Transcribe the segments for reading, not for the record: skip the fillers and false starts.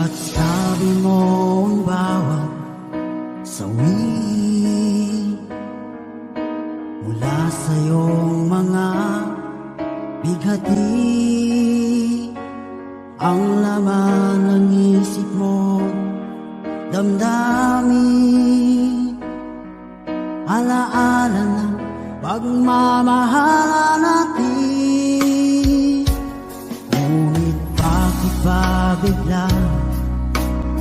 At sabi mo ang bawat sawi mula sa iyong mga bighati, ang laman ng isip mo, damdamin, alaala ng pagmamahala natin. Ngunit bakit ba biglang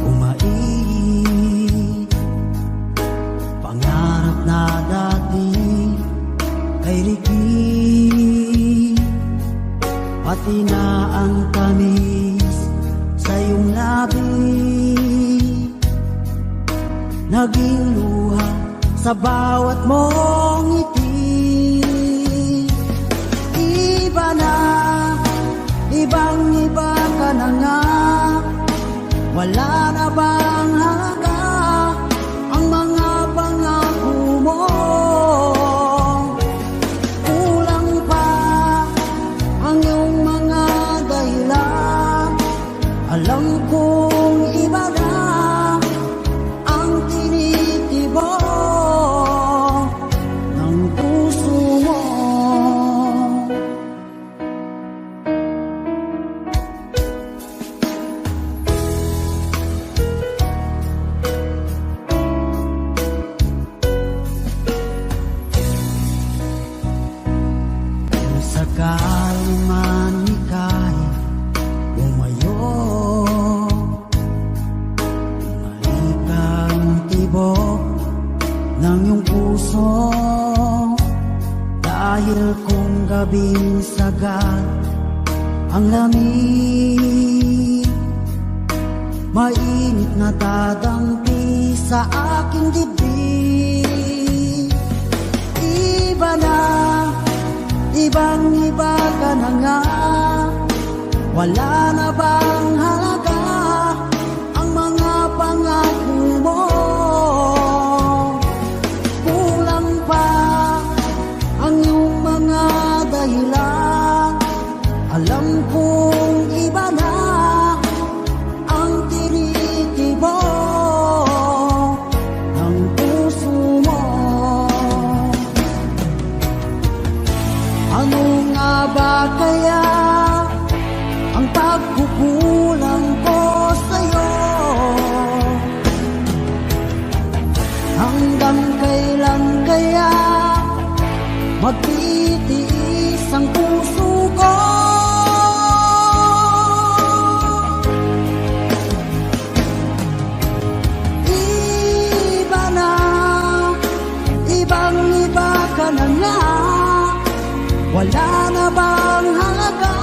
umait? Pangarap na dati ay likid, pati na ang tamis sa iyong labi, naging luha sa bawat mong ngiti. Iba na, ibang-iba ka na nga, wala na bang halaga ang mga pangako mo? Kulang pa ang iyong mga dahilan, alam kong iba na ang tinitibok ng puso mo. Kung sakali man ika'y umayo, malikang tibok ng iyong puso, dahil kung gabing sagad ang lamig, mainit na dadampi sa aking dibdib. Iba na, ibang-iba ka na nga, wala na bang halaga ang mga pangako mo? Kulang pa ang iyong mga dahilan, alam kong iba na ang tinitibok ng puso mo. Ano nga ba kaya ang pagkukulang ko sa'yo? Hanggang kailan kaya magtitiis ang puso ko? Iba na, ibang-iba ka na nga, wala na bang halaga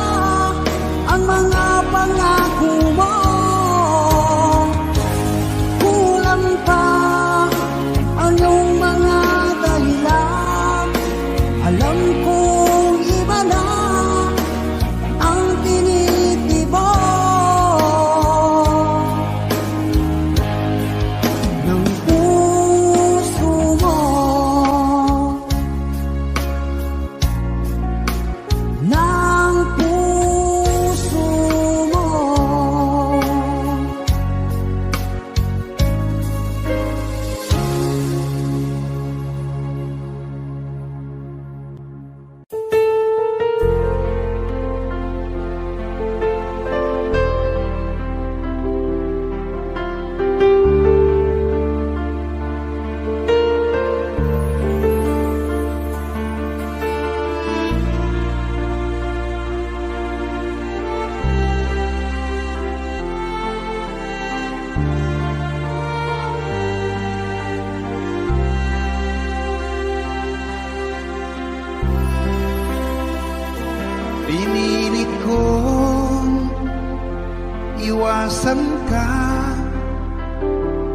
ang mga pangako mo? Kulang pa ang iyong mga dahilan, alam kong iba na ang tinitibok ng puso mo. Ng puso mo. Pinilit kong iwasan ka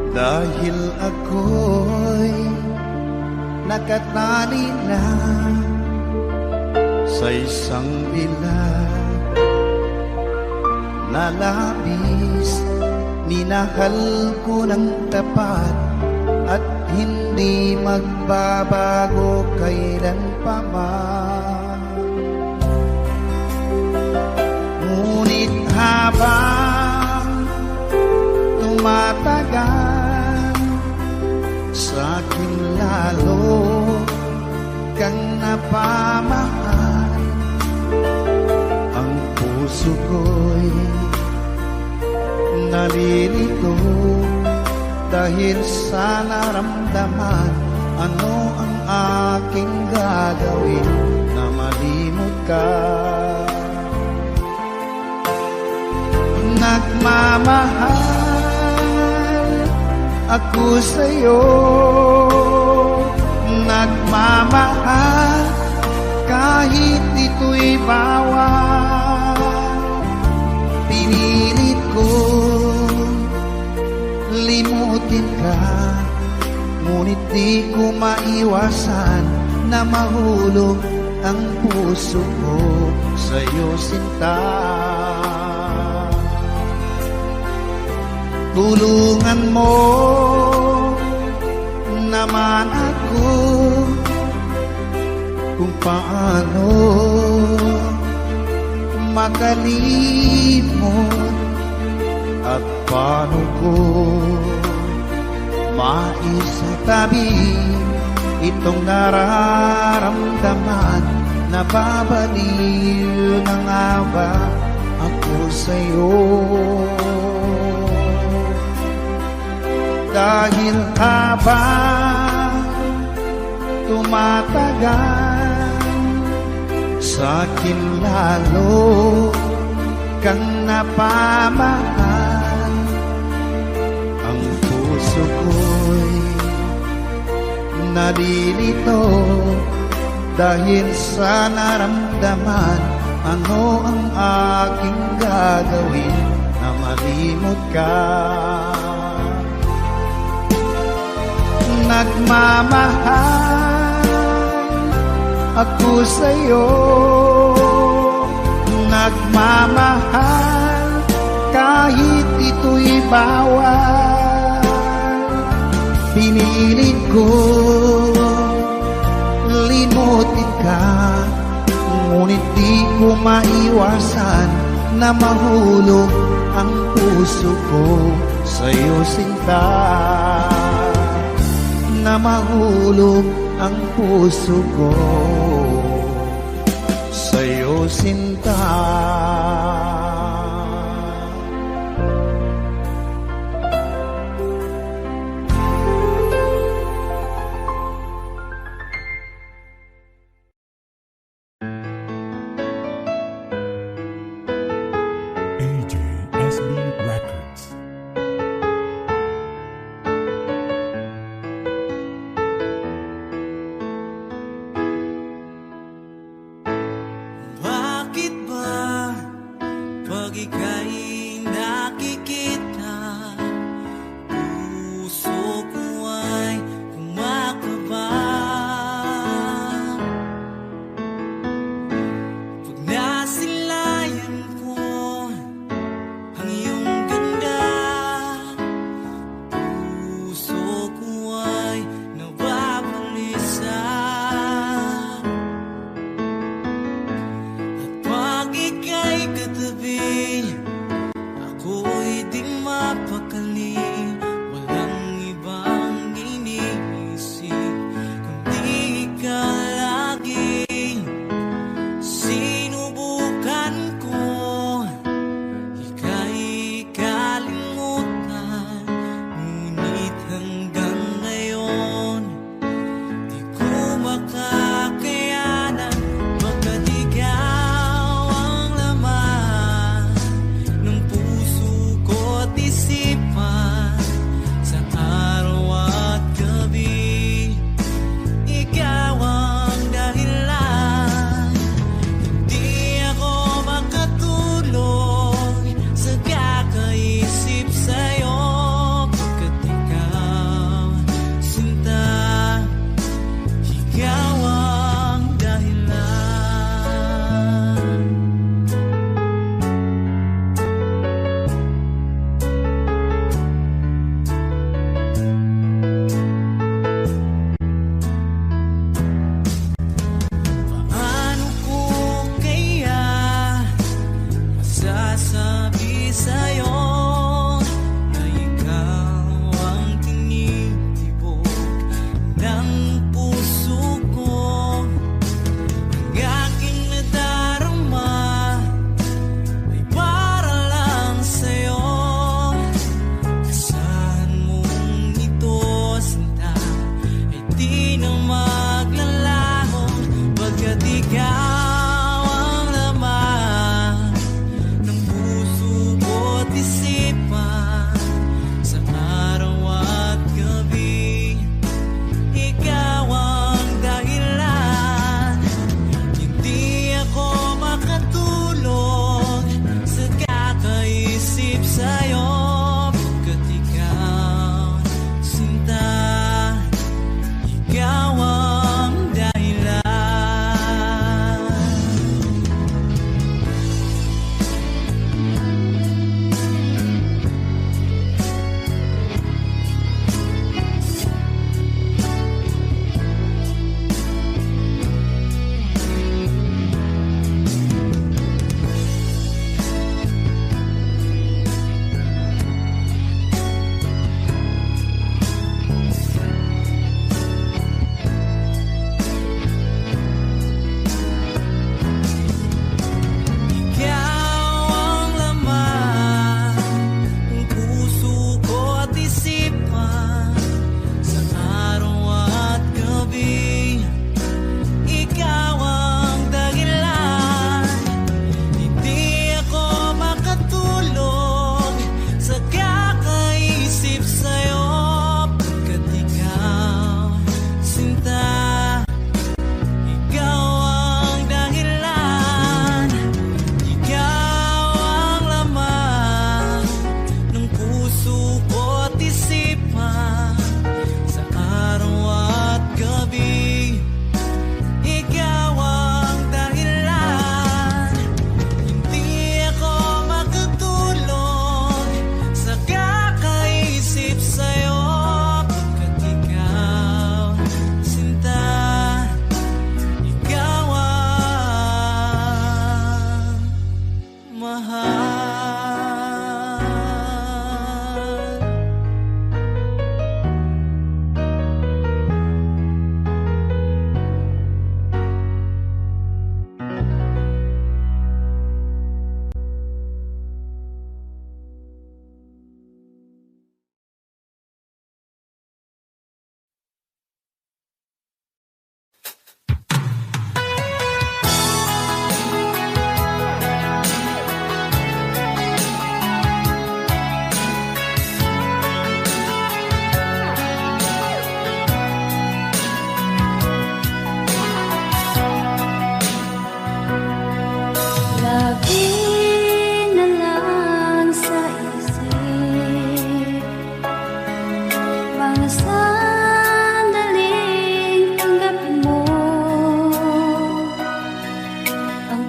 dahil ako'y nakatali na sa isang bilag na labis. Minahal ko ng tapat at hindi magbabago kailan pa man. Ngunit habang puso ko'y nalilito dahil sa naramdaman. Ano ang aking gagawin na malimot ka? Nagmamahal ako sa'yo, nagmamahal kahit ito'y bawal. Pinilit ko limutin ka, ngunit di ko maiwasan na mahulog ang puso ko sa'yo, sinta. Tulungan mo naman ako kung paano makalimot at paano ko maisatabi itong nararamdaman. Nababaliw na nga ba ako sa'yo? Dahil habang tumatagal, sa'kin lalo kang napamahal. Ang puso ko'y nalilito dahil sa naramdaman. Ano ang aking gagawin na malimot ka? Nagmamahal ako sa'yo, nagmamahal kahit ito'y bawal. Pinilit ko limutin ka, ngunit di ko maiwasan na mahulog ang puso ko sa'yo, sinta. Na mahulog ang puso ko sa'yo, sinta. AJSB Records. Bakit ba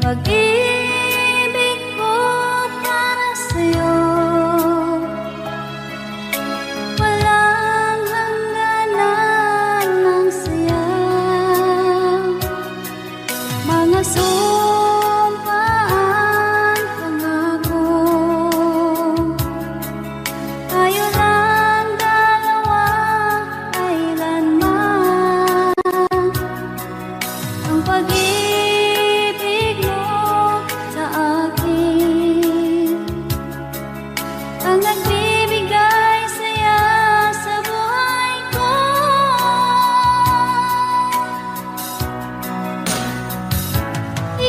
pag-ibig ko para sa'yo, walang hangganan ng saya. Mga sumpaan, pangako, tayo lang dalawa kailanman. Ang pag-ibig mo sa akin ang nagbibigay saya sa buhay ko.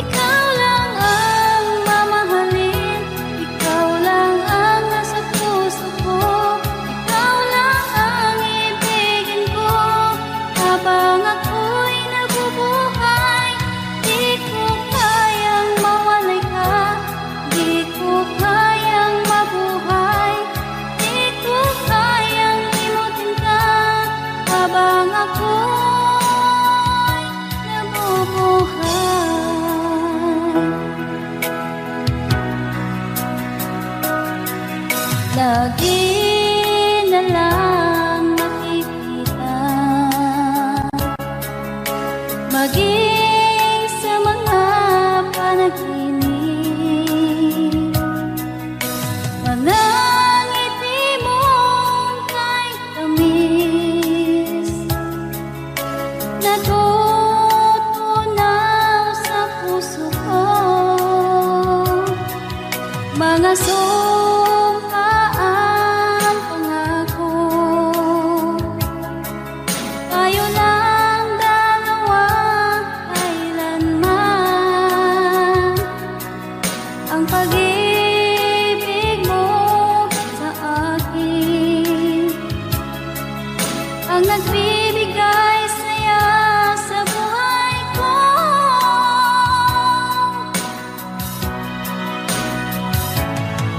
Ikaw lang ang mamahalin, ikaw lang ang nasa puso ko, ikaw lang ang ibigin ko habang ako'y nabubuhay. Di ko kayang mawalay ka, di ko kayang mabuhay, di ko kayang limutin ka habang ako'y nabubuhay. Lagi na lang makikita, maging sa mga panaginip, mga ngiti mong kahit tamis, natutunaw sa puso ko. Mga sumpaan, pangako, tayo lang dalawa kailanman. Ang pag-ibig mo sa akin ang nagbibigay saya sa buhay ko.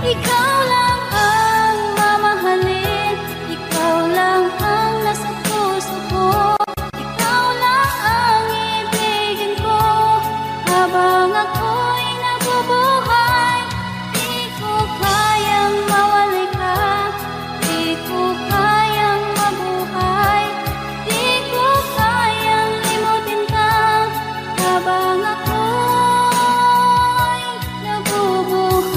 Ikaw lang ang mamahalin, ikaw lang ang nasa puso ko, ikaw lang ang ibigin ko habang ako'y nabubuhay. Di ko kayang mawalay ka, di ko kayang mabuhay, di ko kayang limutin ka habang ako'y nabubuhay.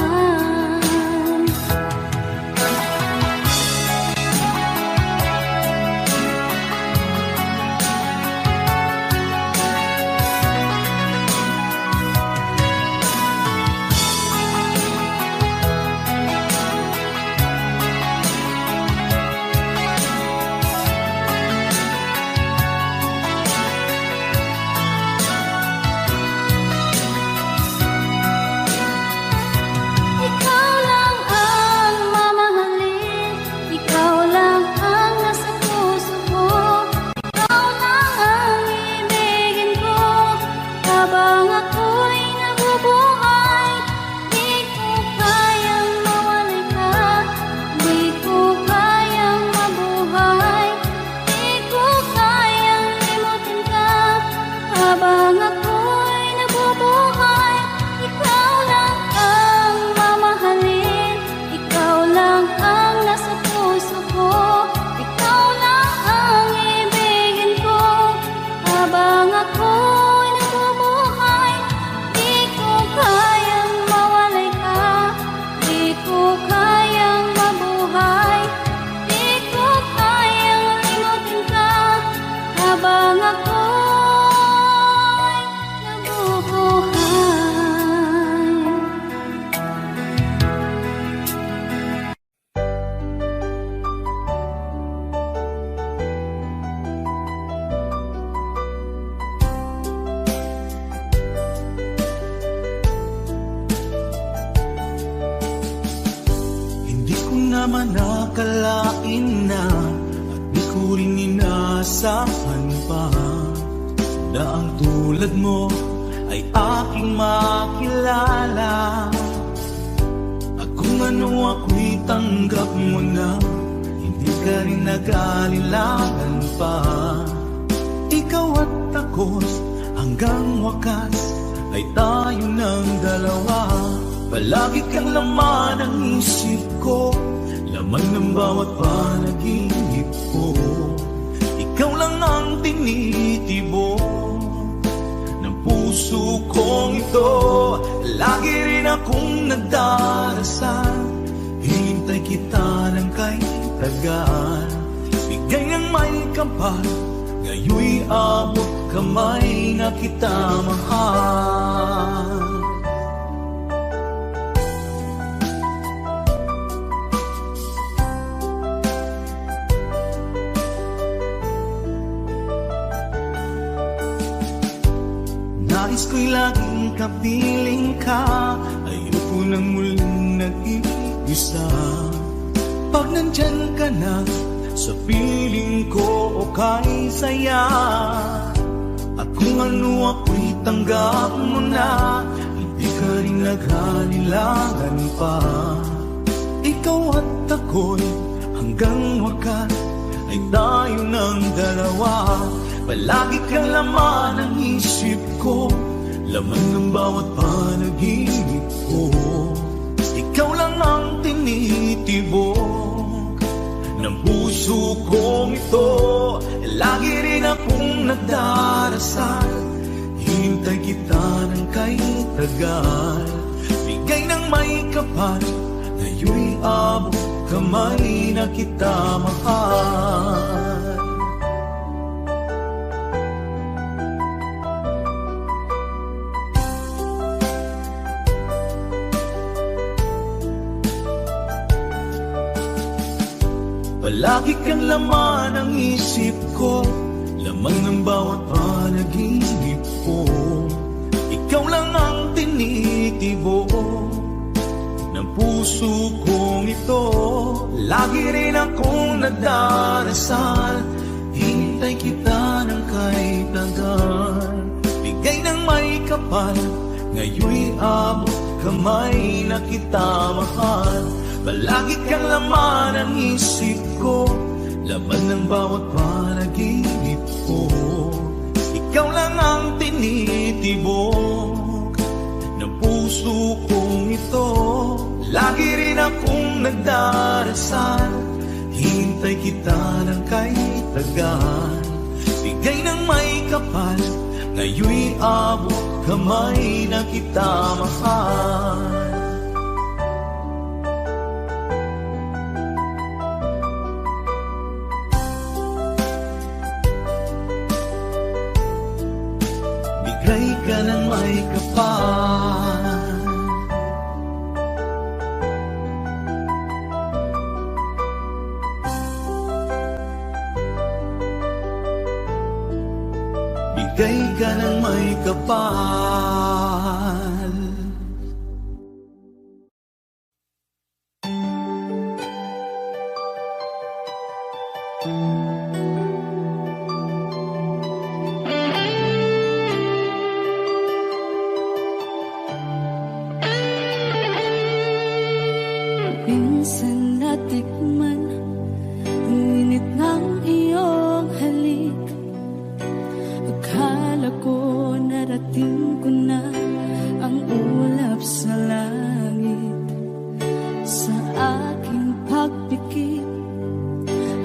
Ikaw lang ang mamahalin, ikaw lang ang nasa puso ko, ikaw lang ang ibigin ko habang ako'y nabubuhay. Di ko kayang mawalay ka, di ko kayang mabuhay, di ko kayang limutin ka habang ako'y nabubuhay. Ikaw lang ang mamahalin, ikaw lang ang nasa puso ko, ikaw lang ang ibigin ko habang ako'y nabubuhay. Di ko kayang mawalay ka, di ko kayang mabuhay, di ko kayang limutin ka habang ako'y nabubuhay. Hindi ko naman nakalain na at di ko rin inaasahan pa na ang tulad mo ay aking makilala. At kung ano ako'y tanggap mo na, hindi ka rin nag-alilangan pa. Ikaw at ako's hanggang wakas ay tayo ng dalawa. Palagi kang laman ng isip ko, laman ng bawat panaginip ko. Ikaw lang ang tinitibok ng puso kong ito. Lagi rin akong nagdarasal, hintay kita ng kay tagal. Bigay ng may kapal, ngayon'y abot kamay na kita mahal. Nais ko'y laging kapiling ka, ayoko nang muling nag-iisa. Pag nandyan ka na, sa piling ko okay saya. At kung ano ako'y tanggap mo na, hindi ka rin naghalilangan pa. Ikaw at ako'y hanggang wakas ay tayo ng dalawa. Palagi kang laman ng isip ko, laman ng bawat panaginip ko. Ikaw lang ang tinitibok ng puso kong ito. Lagi rin akong nagdarasal, hintay kita ng kay tagal. Bigay ng may kapal, ngayon'y abot kamay na kita mahal. Palagi kang laman ng isip ko, laman ng bawat panaginip ko. Ikaw lang ang tinitibok ng puso kong ito. Lagi rin akong nagdarasal, hintay kita ng kay tagal. Bigay ng may kapal, ngayon'y abot kamay na kita mahal. Palagi kang laman ng isip ko, laman ng bawat panaginip ko. Ikaw lang ang tinitibok ng puso kong ito. Lagi rin akong nagdarasal, hintay kita ng kay tagal. Bigay ng may kapal, ngayon'y abot kamay na kita mahal. Bigay ka ng may kapal, bigay ka ng may kapal. Minsan natikman ang init ng iyong halik. Akala ko narating ko na ang ulap sa langit. Sa aking pagpikit,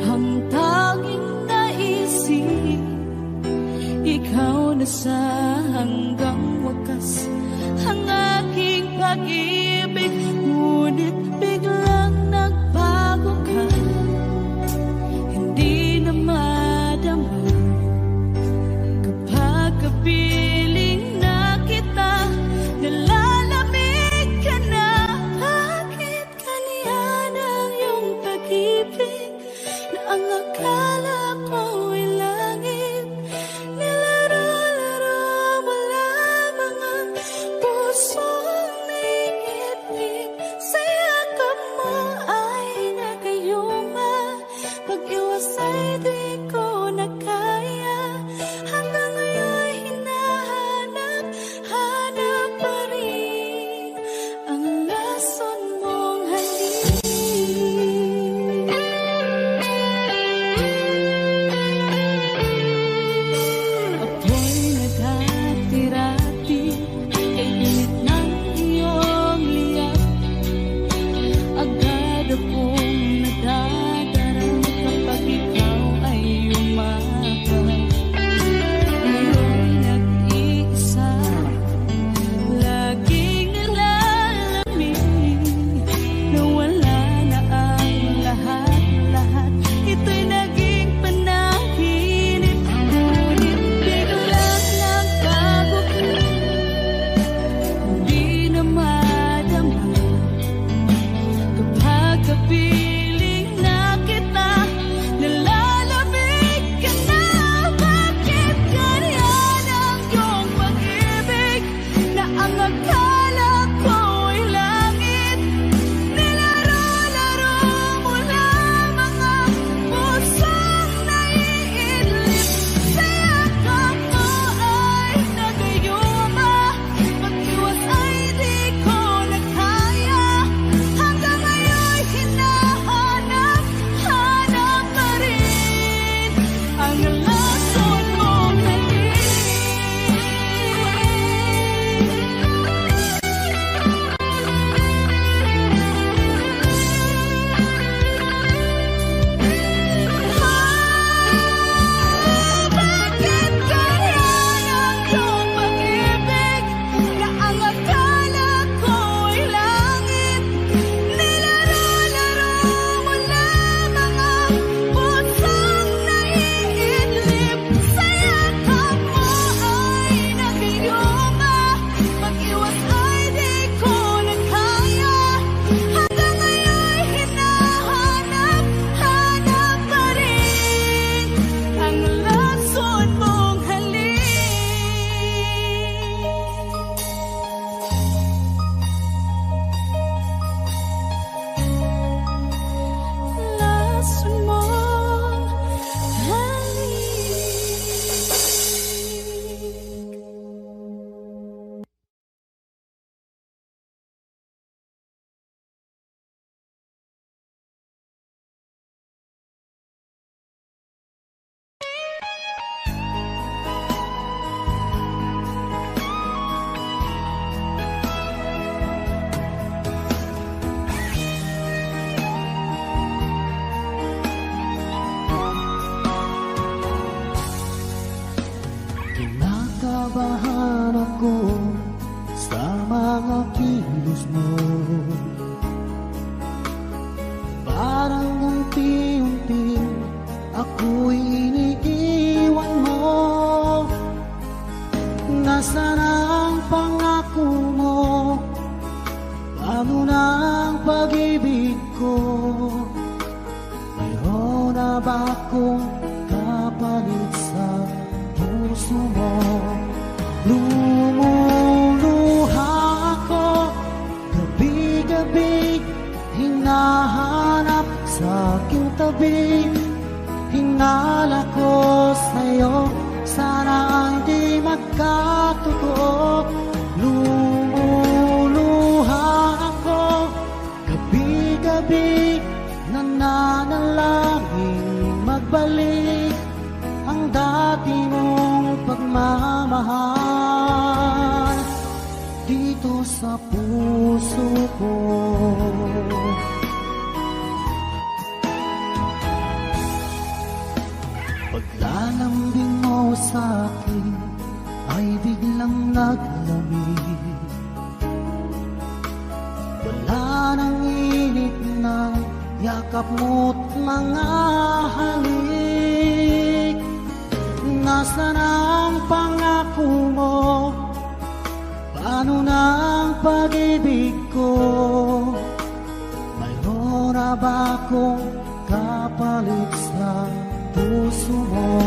ang tanging naisip, ikaw na sa hanggang wakas ang aking pag-ibig. Ngunit biglang nagbago ka, hindi na madama. Kapag kapiling na kita, nalalamig ka na. Bakit kaniyan ang iyong pag-ibig na ang akala ko'y langit? Nilaro-laro mo lamang ang pusong naiinip. mga kilos mo. Parang unti-unti ako'y iniiwan mo. Nasaan ang pangako mo? Paano na ang pag-ibig ko? Mayroon na ba akong kapalit sa puso mo? Lumuluha ako gabi-gabi, hinahanap sa aking tabi. Hinala ko sa'yo, sana hindi magkatotoo. Lumuluha ako gabi-gabi, nananalangin magbalik ang dati mong pagmamahal dito sa puso ko. Paglalambing mo sa'kin ay biglang naglamig. Wala nang init na yakap mo't mga halik. Nasaan ang pangako mo? Paano na ang pag-ibig ko? Mayroon na ba akong kapalit sa puso mo?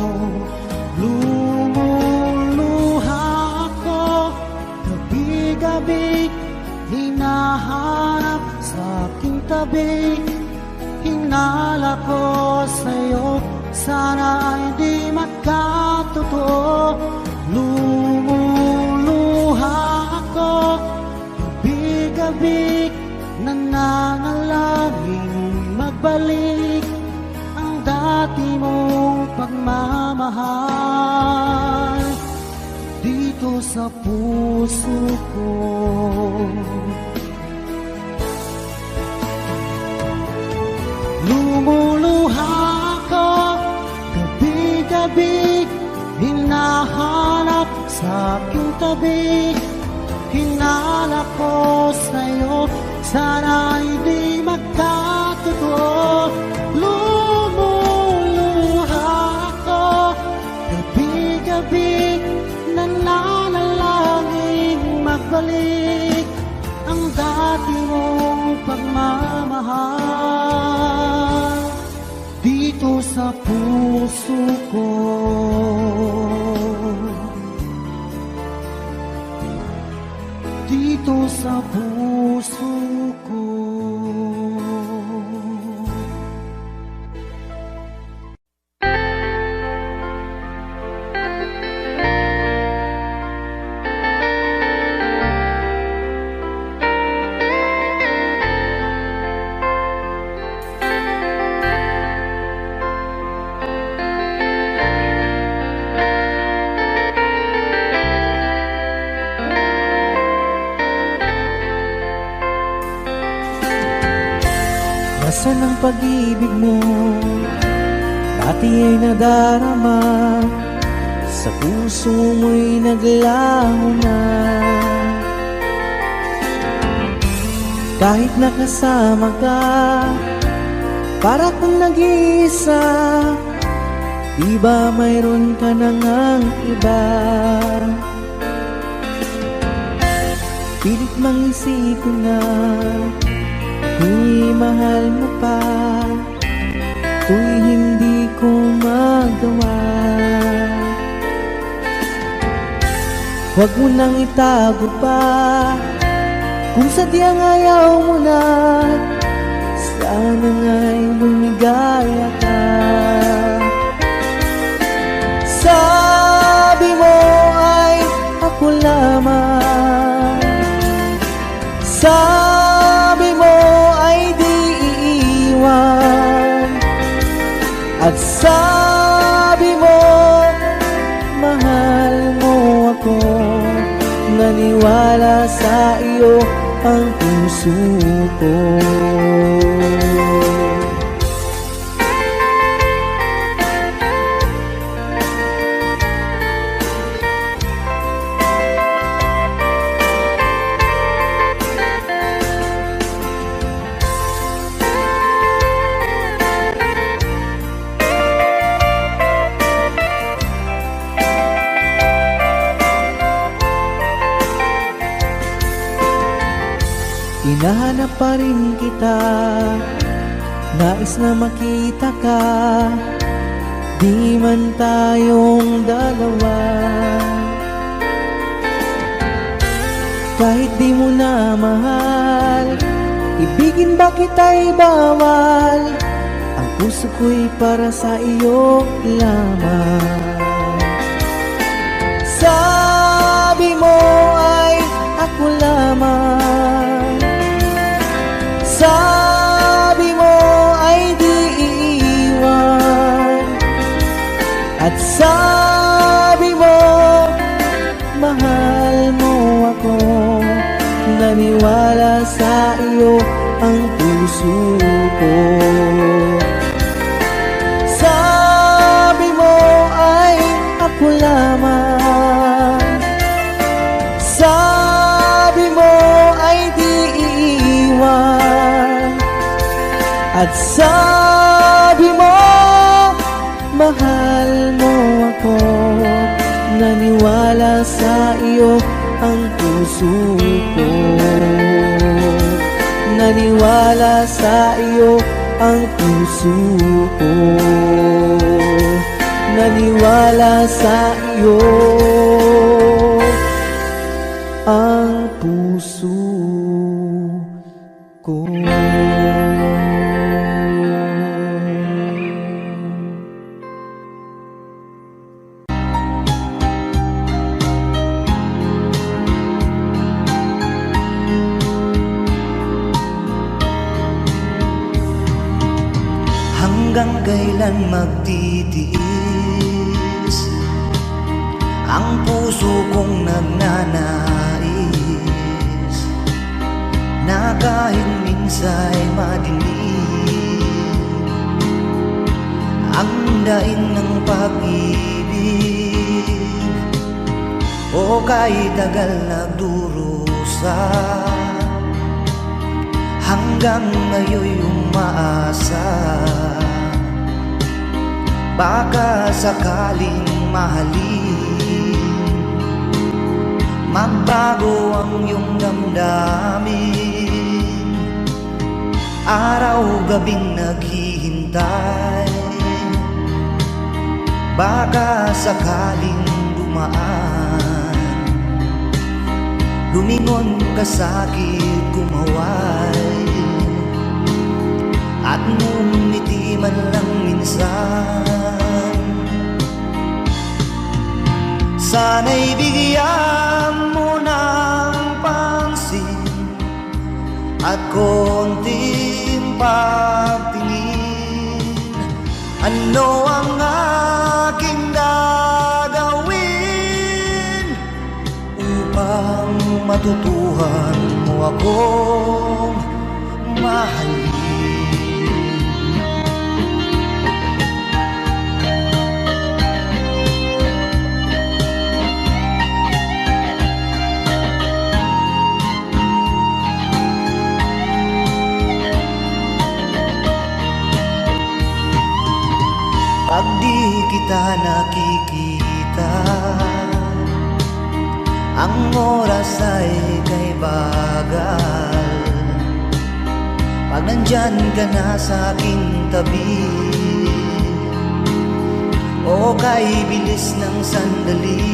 Lumuluha ako gabi-gabi, hinahanap sa aking tabi. Hinala ko sa'yo, sana hindi magkatotoo. Lumuluha ako gabi-gabi, nananalangin magbalik ang dati mong pagmamahal dito sa puso ko. Lumuluha ako gabi-gabi, hinahanap sa aking tabi. Hinala ko sa'yo, sana hindi magkatotoo. Lumuluha ako gabi-gabi, nananalangin magbalik ang dati mong pagmamahal dito sa puso ko. Dito sa puso ko. Nasaan ang pag-ibig mo? Dati ay nadarama, sa puso mo'y naglaho na. Kahit nakasama ka, para kang nag-iisa. Di ba mayroon ka na ngang iba? Pilit mang isipin na kung mahal mo pa, to'y hindi ko magawa. Huwag mo nang itago pa, kung sadyang ayaw mo na, sana nga'y lumigaya ka. Sabi mo ay ako lamang, sabi mo ay di iiwan, at sabi mo mahal mo ako. Naniwala sa iyo ang puso ko. hinahanap pa rin kita. Nais na makita ka, di man tayong dalawa. Kahit di mo na mahal, ibigin ba kita'y bawal? Ang puso ko'y para sa iyo lamang. Sabi mo ay ako lamang, sabi mo ay di iiwan, at sabi mo mahal mo ako. Naniwala sa iyo ang puso ko. Sabi mo ay ako lamang, sabi mo ay di iiwan, at sabi mo mahal mo ako. Naniwala sa iyo ang puso ko. Naniwala sa iyo ang puso ko. Naniwala sa iyo ang puso ko. Hanggang kailan magtitiis ang puso kong nagnanais na kahit minsa'y madilim ang daing ng pag-ibig, o kahit tagal nagdurusa, hanggang ngayon'y umaasa. Baka sakaling mahalin, magbago ang iyong damdamin. Araw-gabing naghihintay, baka sakaling dumaan, lumingon ka sa'kin, kumaway, at ngumiti man lang minsan. Sana'y bigyan mo ng pansin at konting pagtingin. Ano ang aking gagawin upang matutuhan mo akong mahalin? Pag di kita nakikita, ang oras ay kay bagal. Pag nandyan ka na sa aking tabi, o kay bilis ng sandali,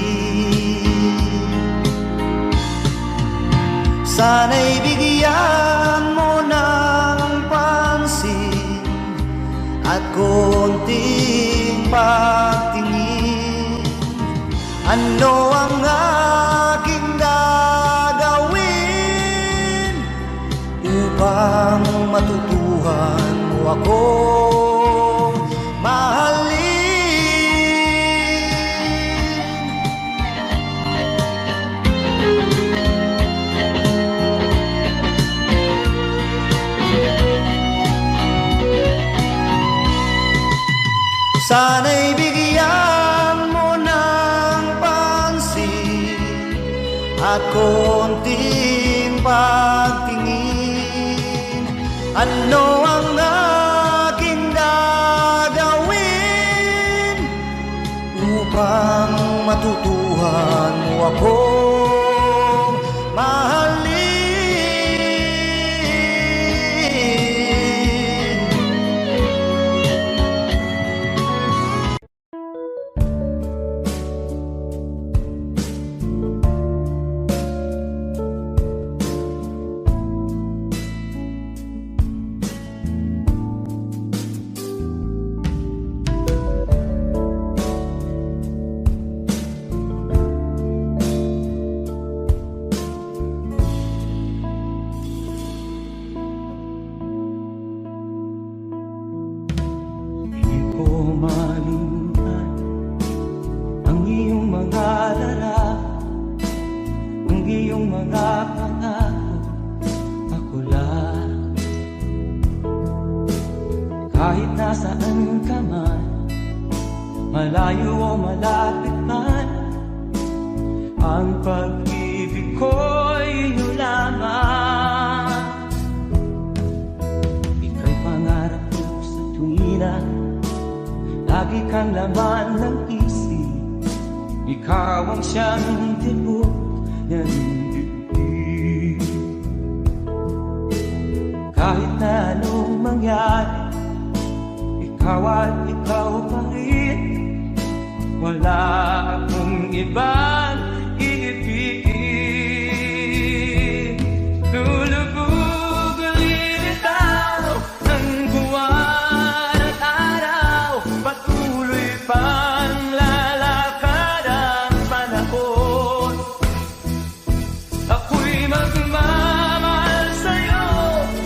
sana'y bigyan mo ng pansin at konting pagtingin. Ano ang aking gagawin upang matutuhan mo akong mahalin? Sana'y bigyan mo ng pansin at konting pagtingin. Ano ang aking gagawin upang matutuhan mo akong mahalin? nasaan ka man, malayo o malapit man, ang pag-ibig ko'y inyo lamang. Ika'y pangarap ko sa tuwina, lagi kang laman ng isip. Ikaw ang siyang tibok ng dibdib. Kahit na anong mangyari, ikaw at ikaw pa rin. Wala akong ibang iibigin. Lulubog lilitaw ng buwan at araw, patuloy pang lalakad ang panahon. Ako'y magmamahal sa'yo,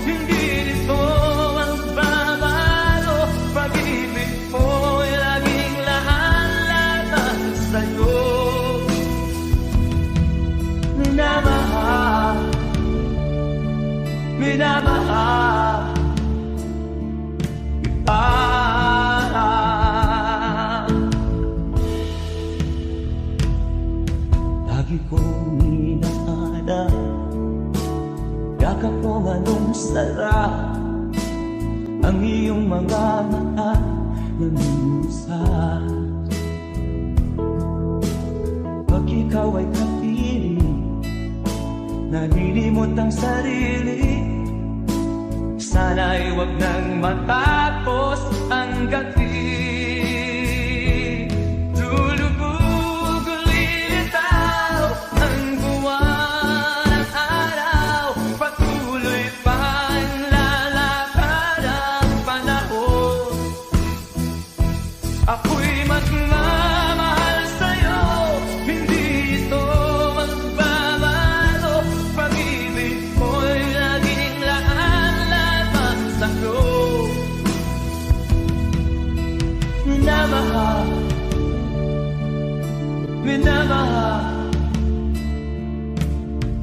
hindi nito magbabago. Pag-ibig ko'y laging lahat sa'yo. Minamahal, minamahal kita. Lagi kong inaalala, yakap mo anong sarap, ang iyong mga mata na minsan. Pag ikaw ay kapiling, nalilimot ang sarili. Sana'y wag nang matapos ang gabi. Lulubog lilitaw ang buwan at araw, patuloy pang lalakad ang panahon. Ako'y magmamahal sa'yo, hindi ito magbabago. Pag-ibig ko'y laging laan sa'yo. Minamahal, minamahal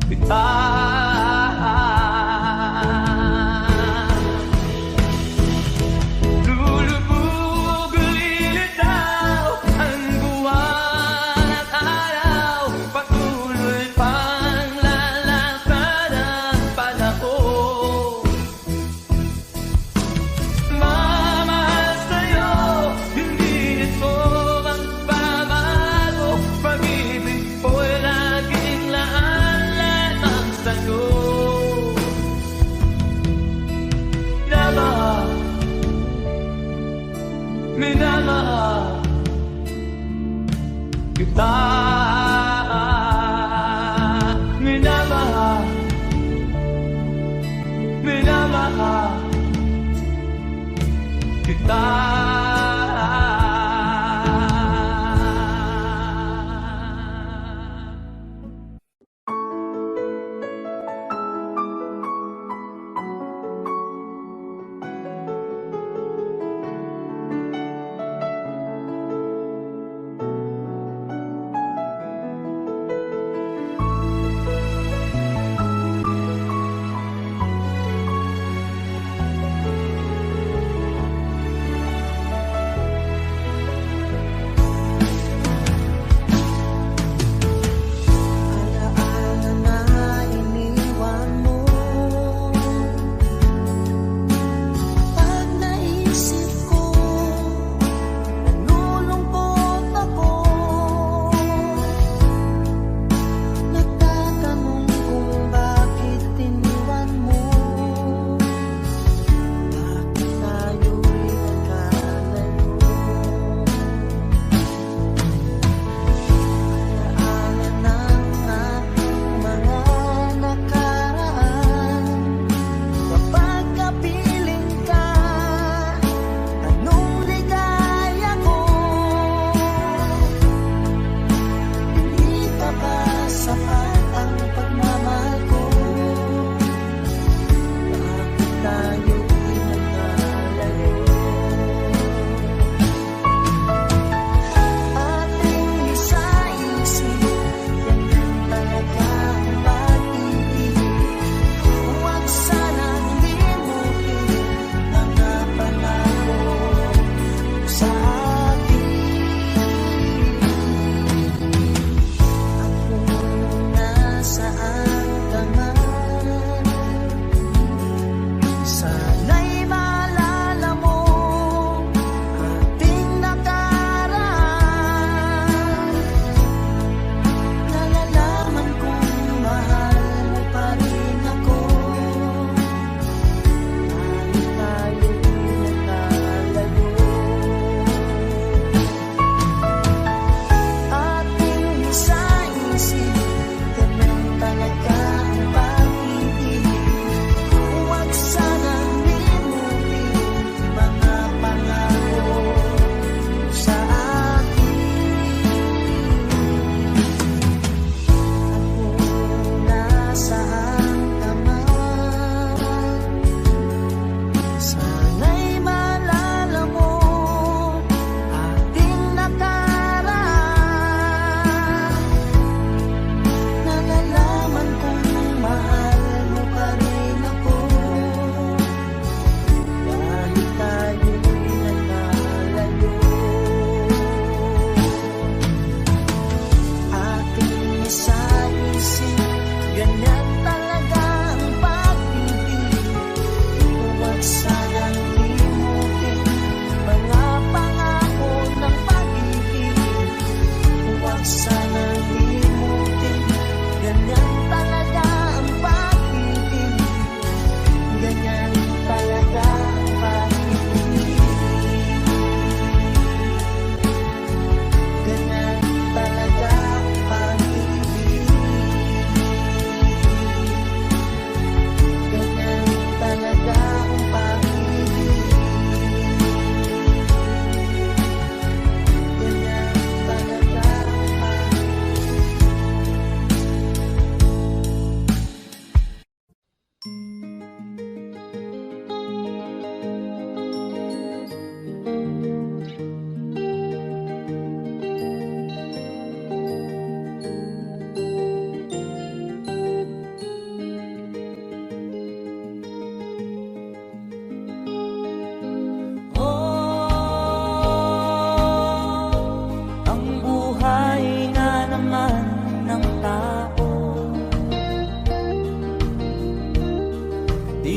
kita. Lulubog lilitaw ang buwan at araw, patuloy pang lalakad ang panahon. Mamahal sa'yo, hindi ito magbabago. Pag-ibig ko'y laging laan sa'yo. Minamahal, minamahal kita. Minamahal, minamahal kita.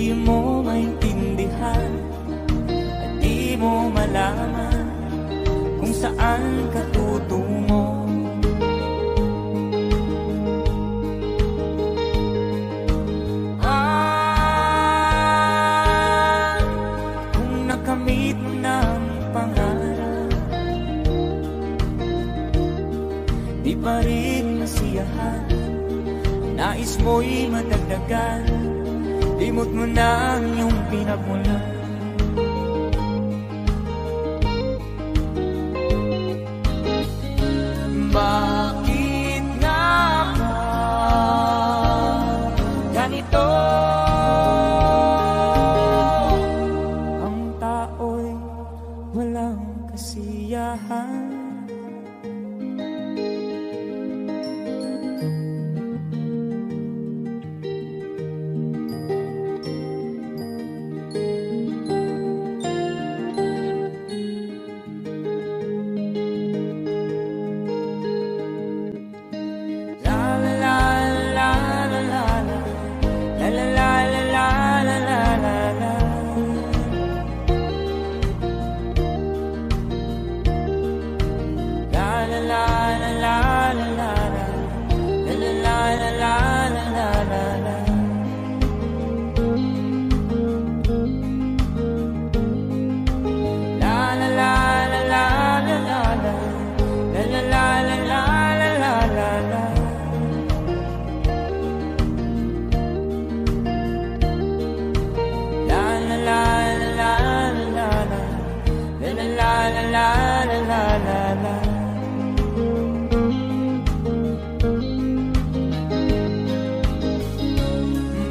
Di mo maintindihan at di mo malaman kung saan ka tutungo. Kung nakamit mo ng pangarap, di pa rin nasiyahan, nais mo'y madagdagan, limot mo na ang iyong pinagmulan. Bakit nga ba ganito? Ang tao'y walang kasiyahan.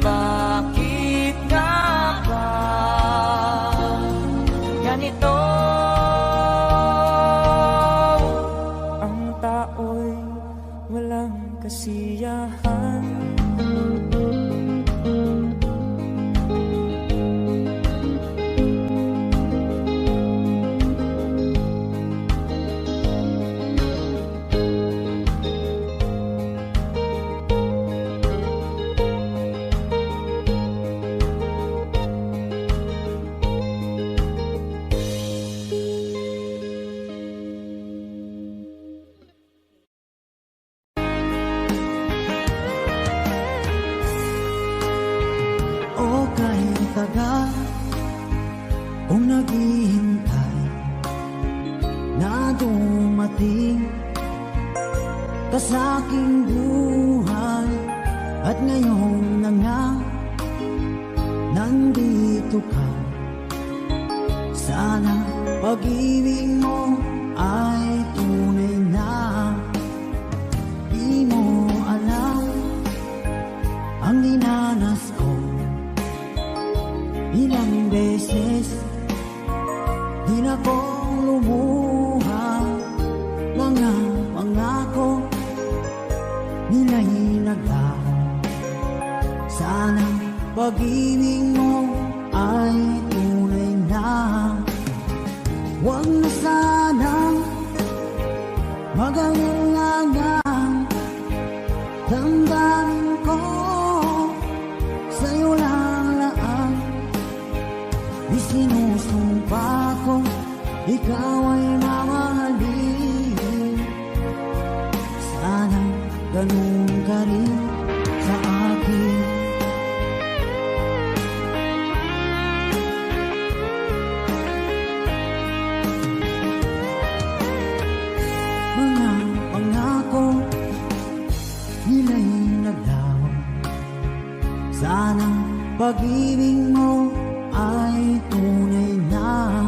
Bakit nga ba ganito? Ang tao'y walang kasiyahan. O kahit tagal kung naghihintay na dumating ka sa aking buhay, at ngayon na nga nandito ka. Sana pag-ibig mo ay tunay na. Di mo alam ang dinanas ko, ilang beses din akong lumuha. Mga pangako nila'y naglaho. Sana pag-ibig mo ay tunay na. Huwag na sanang mag-alinlangan, damdamin ko sa'yo lang laan. Isinusumpa ko ikaw ay mamahalin. Sana ganun ka rin sa akin. Mga pangako nila'y naglaho. Sana pag-ibig mo ay tunay na.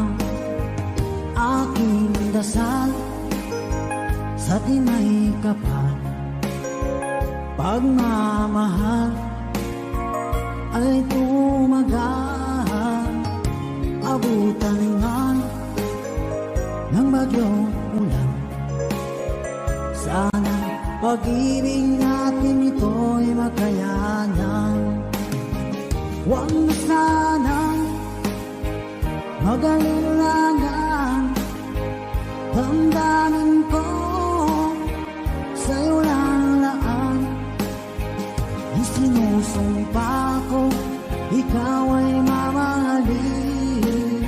Aking dasal sa tinay kapal, pagmamahal ay tumagal. Abutan nga ng bagyong ulan. Sana pag-ibig natin ito'y makayanan. Huwag na sanang mag-alinlangan, damdamin ko sa'yo lang laan. Isinusumpa ko ikaw ay mamahalin.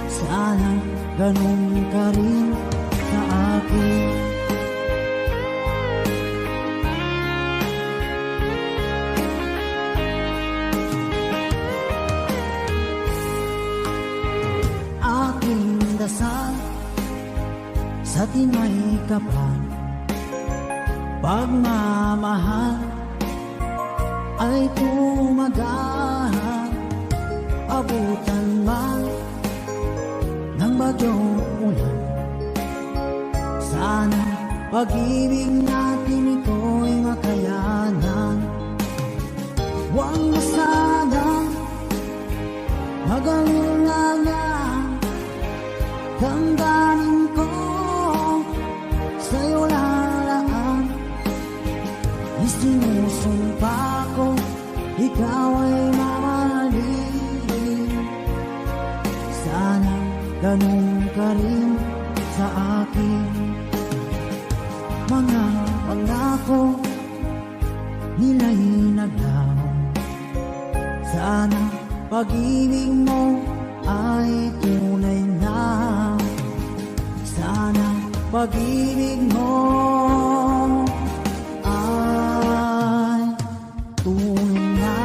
Sana ganun ka rin sa akin. Aking dasal sa tinay kapal, pagmamahal ay tumagal. Abutan man ng bagyong ulan, sana pag-ibig natin ito'y makayanan. Huwag na sanang mag-alala, damdamin ko sa'yo lalaan. Isinusumpa ko, ikaw ay mamahalin. Sana ganun ka rin sa akin. Mga pangako nila'y naglaho. Sana pag-ibig mo ay tunay na. Sana pag-ibig mo ay tunay na.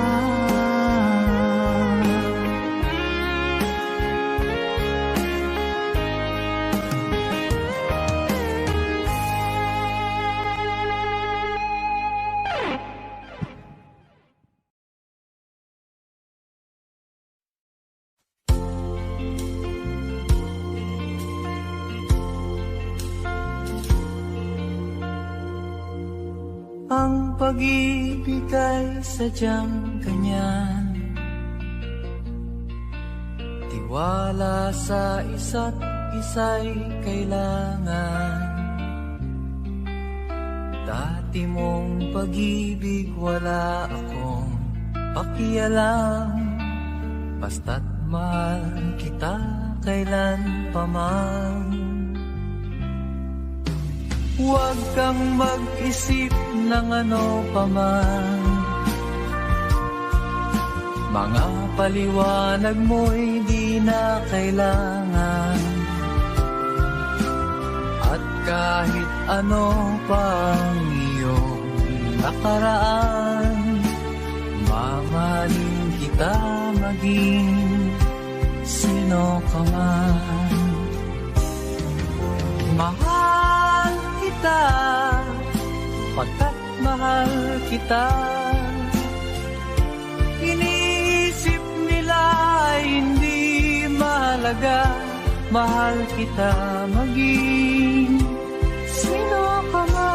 Ang pag-ibig ay sadyang ganyan, tiwala sa isa't isa'y kailangan. Dati mong pag-ibig wala akong pakialam, basta't mahal kita kailan pa man. Huwag kang mag-isip ng ano pa man, mga paliwanag mo'y di na kailangan. At kahit ano pang iyong nakaraan, mamahalin kita maging sino ka man. Mahal kita, pagkat mahal kita. Iniisip nila hindi mahalaga, mahal kita maging sino ka man.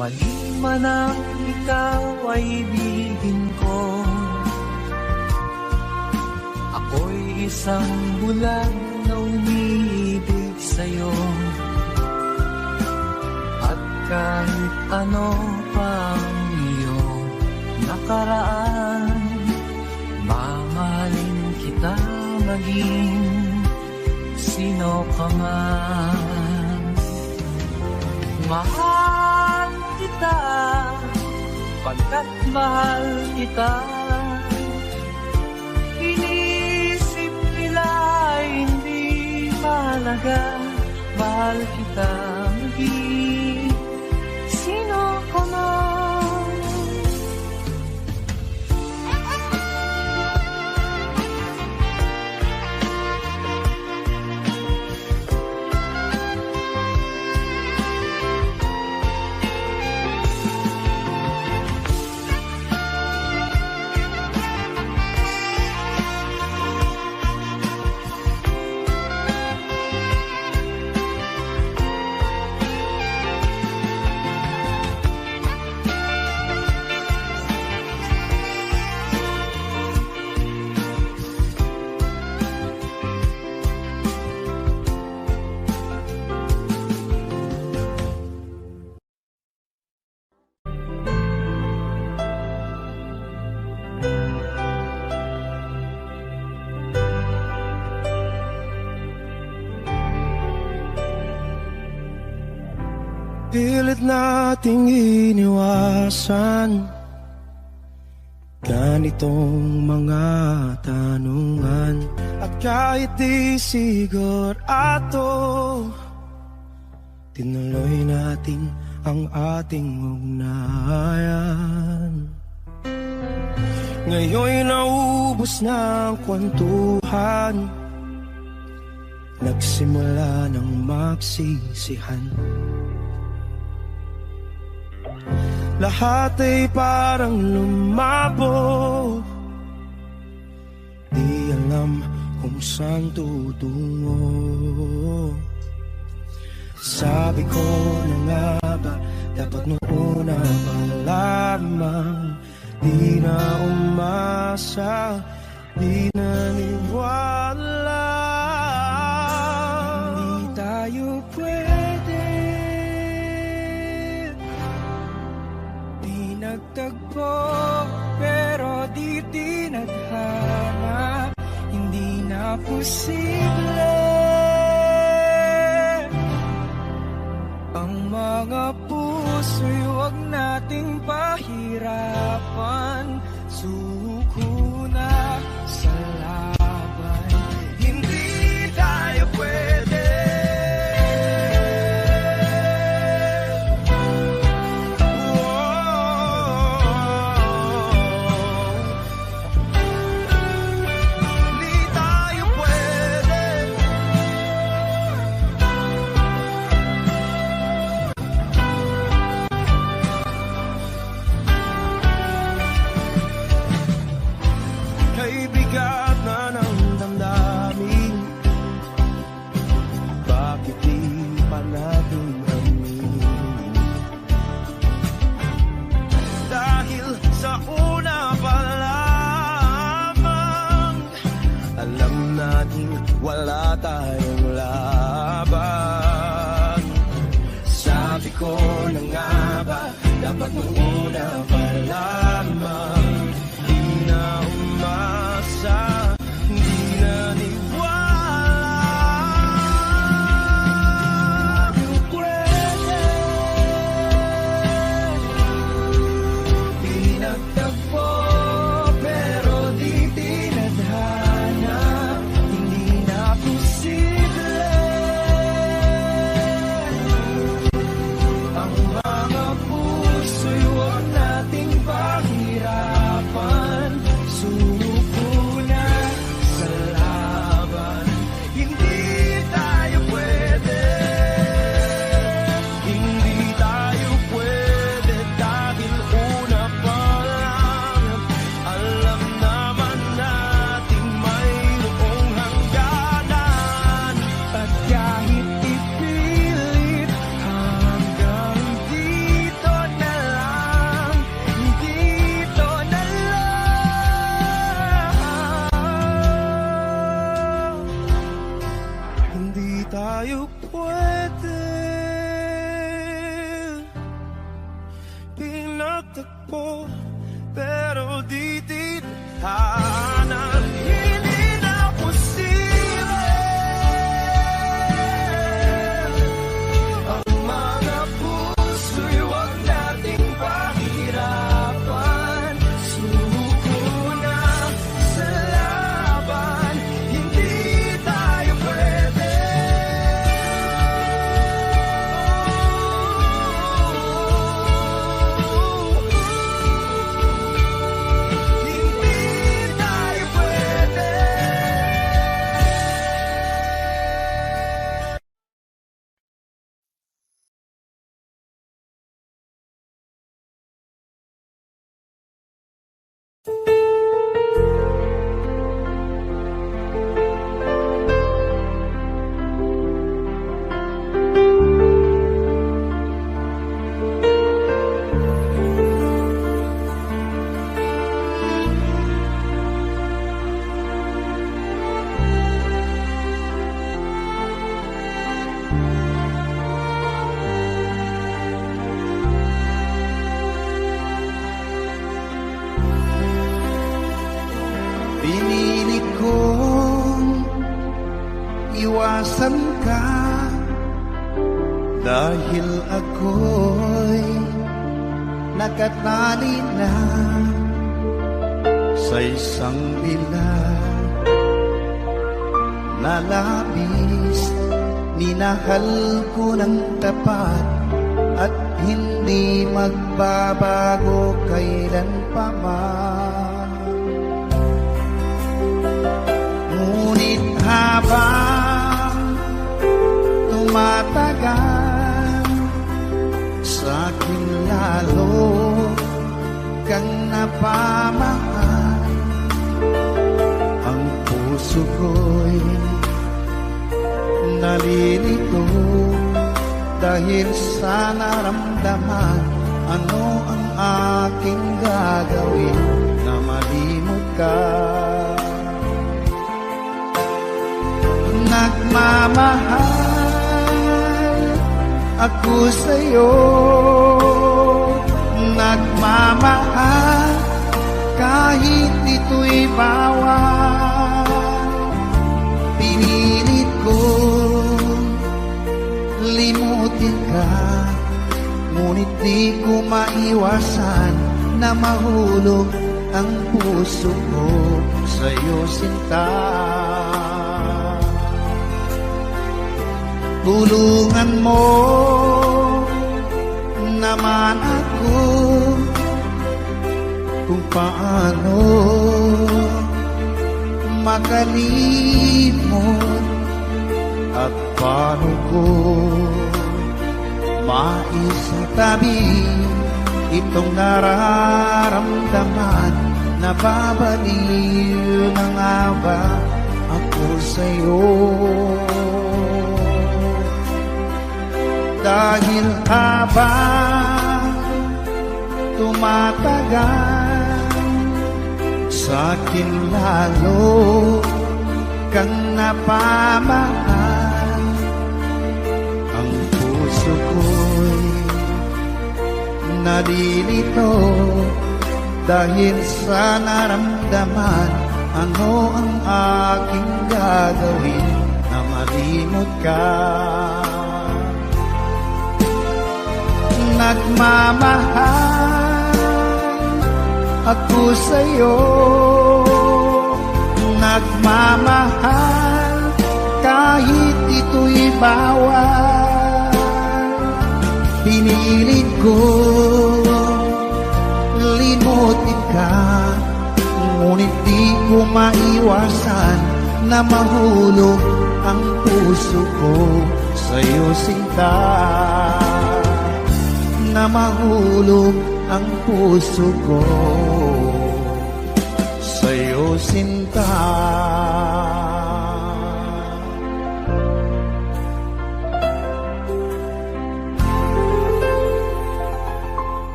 Mali man ang ikaw ay ibigin ko, ako'y isang bulag na umiibig sa'yo. At kahit ano pang iyong nakaraan, mamahalin kita maging sino ka man. Mahal kita, pagkat mahal kita. Inisip nila hindi mahalaga, mahal kita maging sino ka man. Pilit nating iniwasan ganitong mga tanungan. At kahit di sigurado, tinuloy natin ang ating ugnayan. Ngayon'y naubos na ang kwentuhan, nagsimula ng magsisihan. Lahat ay parang lumabo, di alam kung saan tutungo. Sabi ko na nga ba, dapat nung una pa lamang, di na umasa, di naniwala. Hindi tayo pwede, di nagtagpo, pero di tinadhana. Hindi na posible ang mga puso'y huwag nating pahirapan. Suko na sa laban, hindi tayo pwede. Bigat na ng damdamin, bakit di pa natin aminin? Dahil sa una pa lamang, alam natin wala tayong laban. Sabi ko na nga ba, dapat nung una pa lamang, di na umasa, di naniwala. Pwede, di nagtagpo, pero di tinadhana. Hindi na posible ang mga puso'y huwag nating pahirapan. Suko na sa laban, hindi tayo pwede, hindi tayo pwede. Dahil una pa lang, alam naman natin mayroong hangganan. At kahit ipilit, hanggang dito na lang, dito na lang. Hindi tayo pwede, pinagtagpo, pero di tinadhana. Hindi na posible ang mga puso'y huwag nating pahirapan. Suko na sa laban, hindi tayo pwede. Hindi tayo Pinilit kong iwasan ka dahil ako'y nakatali na sa isang bilang na labis. Minahal ko ng tapat at hindi magbabago kailan pa man. Ngunit habang tumatagal, sa'kin lalo kang napamahal. Ang puso ko'y nalilito dahil sa naramdaman. Ano ang aking gagawin na malimot ka? Nagmamahal ako sa'yo, nagmamahal kahit ito'y bawal. Pinilit ko limutin ka, ngunit di ko maiwasan na mahulog ang puso ko sa'yo, sinta. Tulungan mo naman ako kung paano makalimot at paano ko maisatabi itong nararamdaman. Nababaliw na nga ba ako sa'yo? Dahil habang tumatagal, sa'kin lalo kang napamahal. Ang puso ko'y nalilito dahil sa naramdaman. Ano ang aking gagawin na malimot ka? Nagmamahal ako sa'yo, nagmamahal kahit ito'y bawal. Pinilit ko limutin ka, ngunit di ko maiwasan na mahulog ang puso ko sa'yo, sinta. Na mahulog ang puso ko sa'yo, sinta.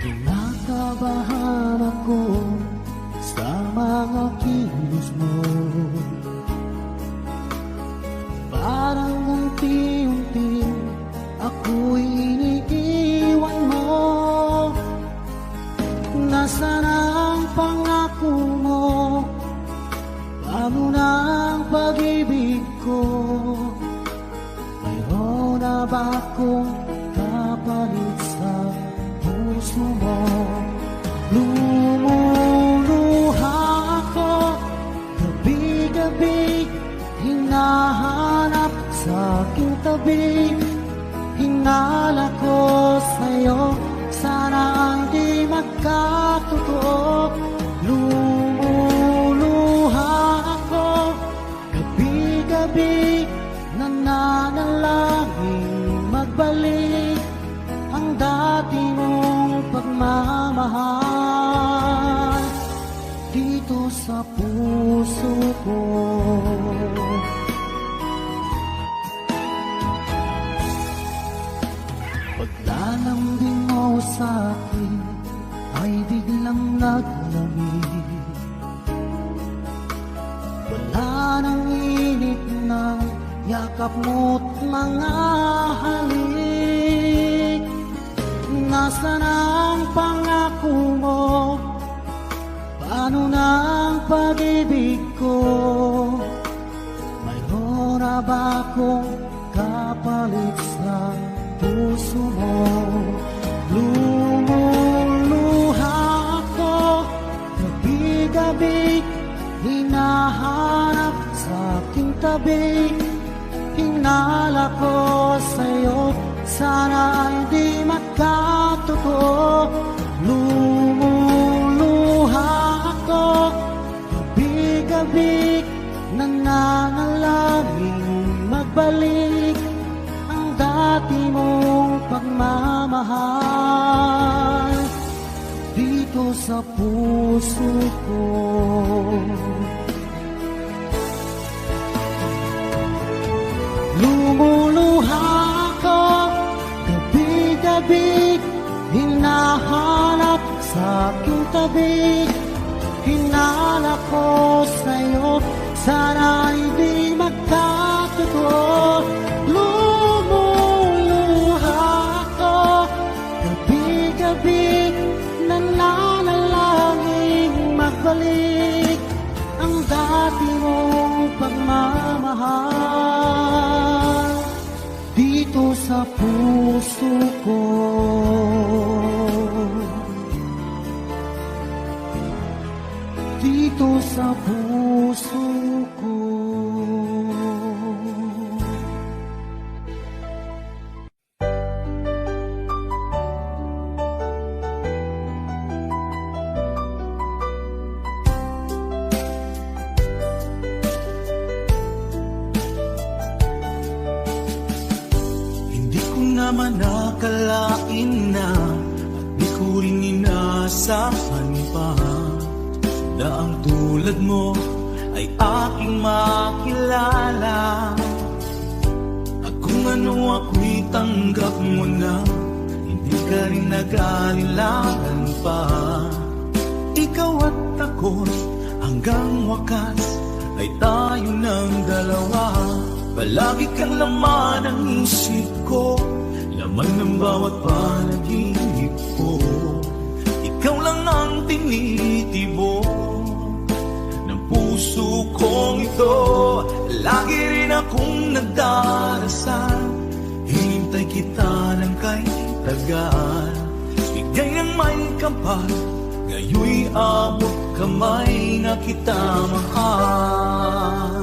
Kinakabahan ako sa mga kilos mo, parang unti-unti ako'y iniiwan mo. Nasaan ang pangako mo? Paano na ang pag-ibig ko? Mayroon na ba akong kapalit sa puso mo? Lumuluha ako gabi-gabi, hinahanap sa aking tabi. Hinala ko sa'yo, sana hindi magkatotoo. Lumuluha ako gabi-gabi, nananalangin magbalik ang dati mong pagmamahal dito sa puso ko. Paglalambing mo sa'kin, lamig. Wala nang init ng yakap mo't mga halik. Nasaan ang pangako mo? Paano na ang pag-ibig ko? Mayroon na ba akong kapalit sa puso mo? Lumuluha ako, gabi-gabi, hinahanap sa aking tabi. Hinala ko sa'yo, sana ay di magkatotoo. Lumuluha ako, gabi-gabi, nananalangin magbalik ang dati mong pagmamahal dito sa puso ko. Lumuluha ako, gabi-gabi, hinahanap sa aking tabi. Hinala ko sa'yo, sana ay di magkatotoo. Lumuluha ako, gabi-gabi, nananalangin magbalik ang dati mong pagmamahal dito sa puso ko. Dito sa puso ko. Hindi ko naman nakalain na at di ko rin inaasahan pa na ang tulad mo ay aking makilala. At kung ano ako'y tanggap mo na, hindi ka rin nag-aalilangan pa. Ikaw at ako hanggang wakas ay tayo ng dalawa. Palagi kang laman ng isip ko, laman ng bawat panaginip ko. Ikaw lang ang tinitibok ng puso kong ito. Lagi rin akong nagdarasal, hinintay kita ng kay tagal. Bigay ng may kapal, ngayoy abot kamay na kita mahal.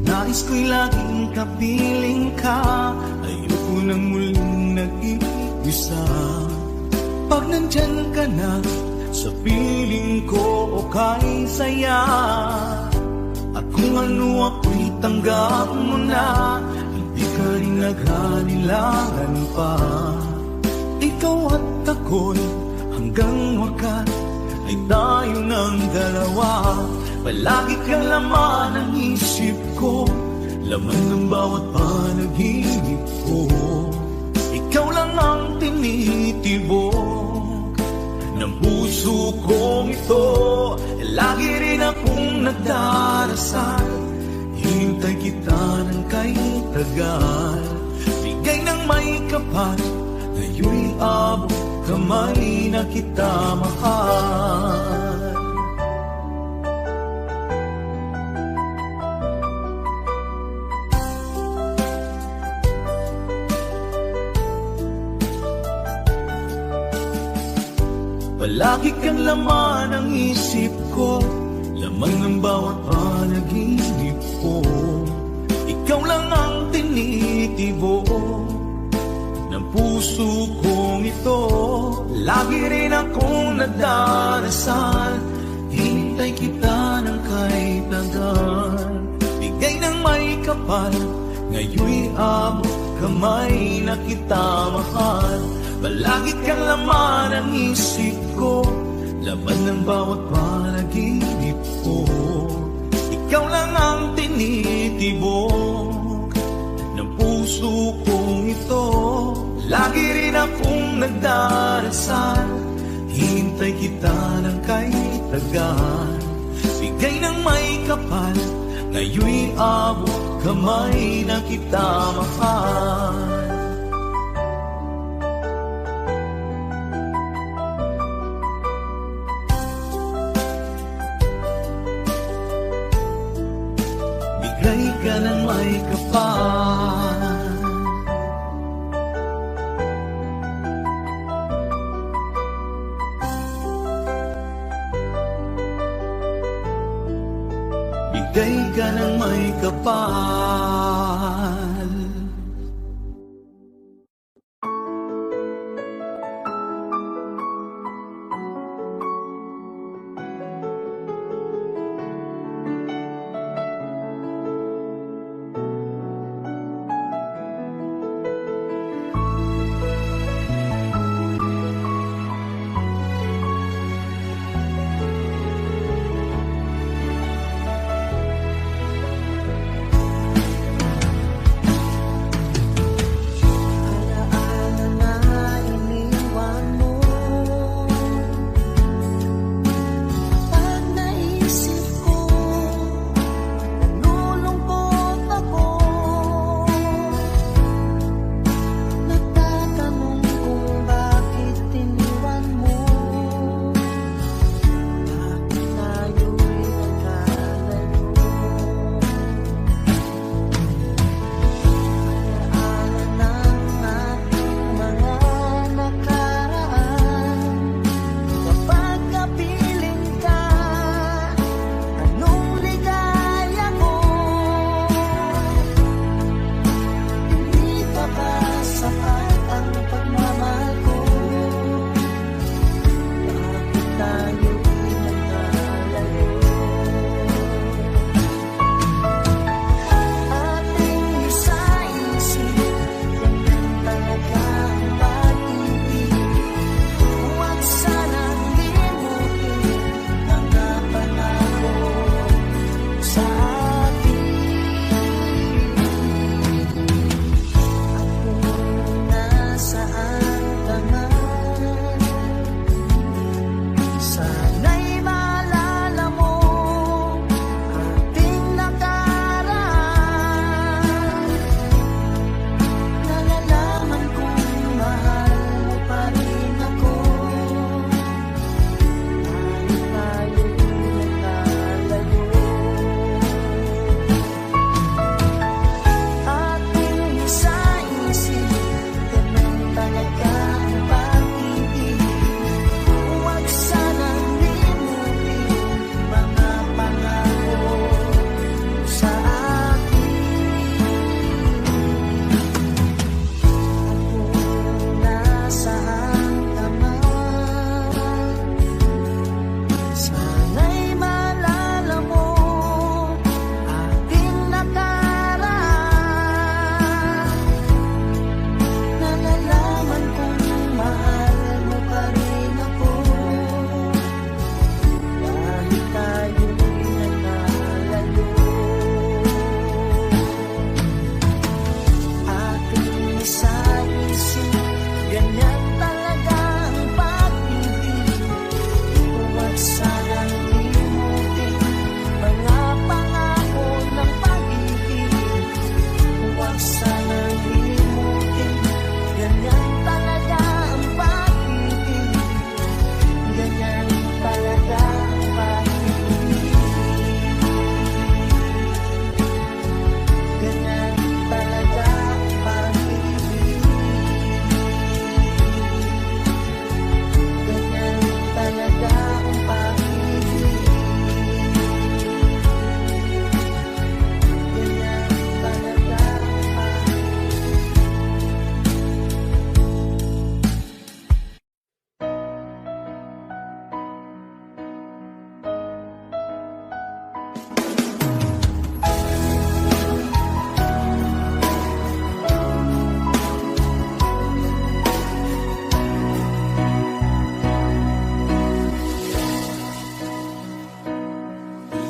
Nais ko'y laging kapiling ka, ayoko nang muling nag-iisa. Pag nandyan ka na, sa piling ko okay saya. At kung ano ako'y tanggap mo na, hindi ka rin nag-aalilangan pa. Ikaw at ako'y hanggang wakas ay tayo ng dalawa. Palagi kang laman ng isip ko, laman ng bawat panaginip ko. Ikaw lang ang tinitibok ng puso kong ito. Lagi rin akong nagdarasal, hintay kita ng kay tagal. Bigay ng may kapal, ngayoy abot kamay na kita mahal. Palagi kang laman ng isip ko, laman ng bawat panaginip ko. Ikaw lang ang tinitibok ng puso kong ito. Lagi rin akong nagdarasal, hintay kita ng kay tagal. Bigay ng may kapal, ngayoy abot kamay na kita mahal. Palagi kang laman ng isip ko, laman ng bawat panaginip ko. ikaw lang ang tinitibok ng puso kong ito. Lagi rin akong nagdarasal, hintay kita ng kay tagan. Bigay ng may kapal, ngayon'y abot kamay na kita mahal. Bigay ka ng may kapal, bigay ka ng may kapal.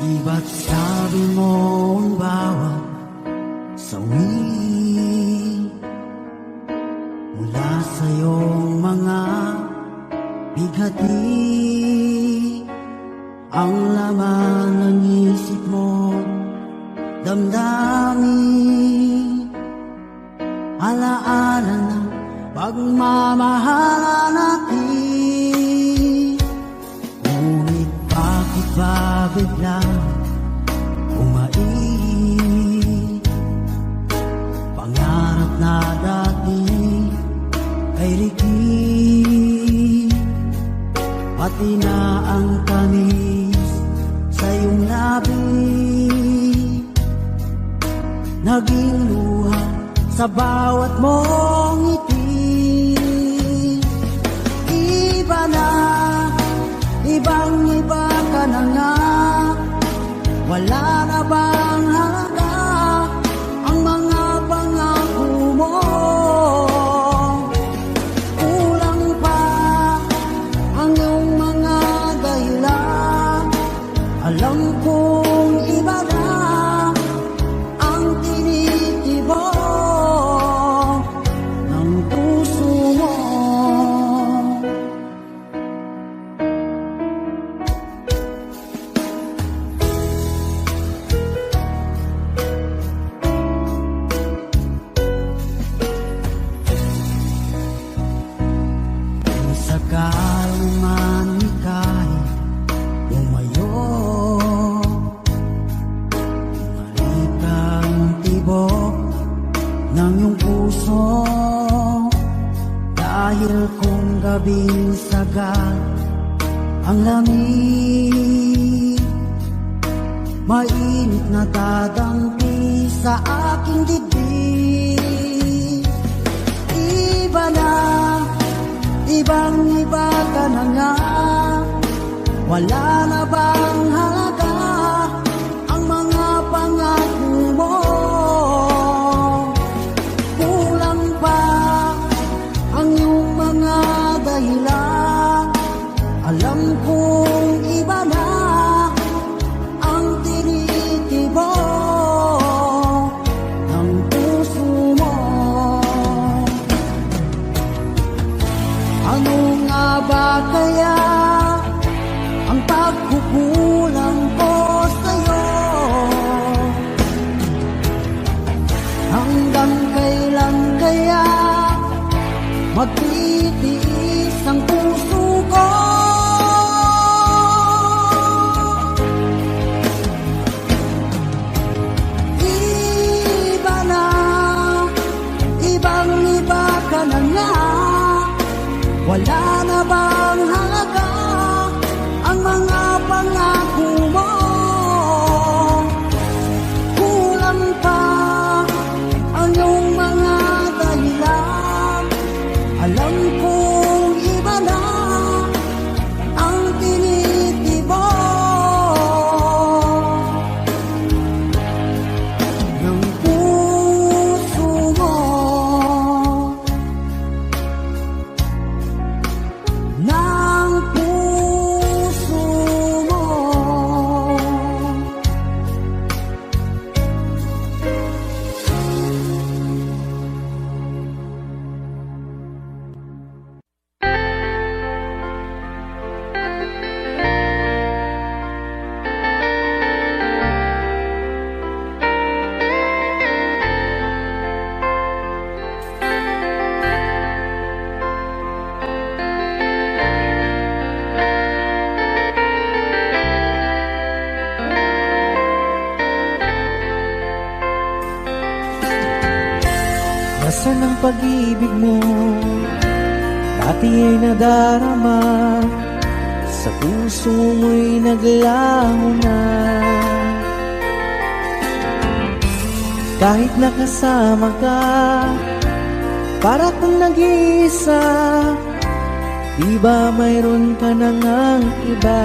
Di ba't sabi mo ang bawat sawi mula sa iyong mga bighati ang laman ng isip mo, damdamin, alaala ng pagmamahalan natin. Ngunit bakit ba biglang umain? Pangarap na dati ay rikit, pati na ang tamis sa iyong labi, naging luha sa bawat mong ngiti. Iba na, ibang-iba ka na nga, wala na bang halaga ang mga pangako mo? Kulang pa ang iyong mga dahilan, alam kong iba na ang tinitibok ng puso mo. Kung sakaling man ika'y lumayo, bumalik ang tibok ng iyong puso, dahil kung gabing sagat ang lamig, mainit na dadampi sa aking dibdib. Iba na, ibang-iba ka na nga, wala na bang halaga ang mga pangako mo? Kulang pa ang iyong mga dahilan, alam kong iba na ang tinitibok ng puso mo. Ano nga ba kaya ang pagkukulang ko sa'yo? Hanggang kailan kaya magtitiis ang puso ko? Iba na, ibang-iba ka na nga, wala na bang halaga ang mga pangako mo? Kulang pa ang iyong mga dahilan, alam kong iba na ang tinitibok ng puso mo. Ng puso mo. Nasaan ang pag-ibig mo? Dati ay nadarama, sa puso mo'y naglaho na. Kahit nakasama ka, para kang nag-iisa, di ba mayroon ka na ngang iba?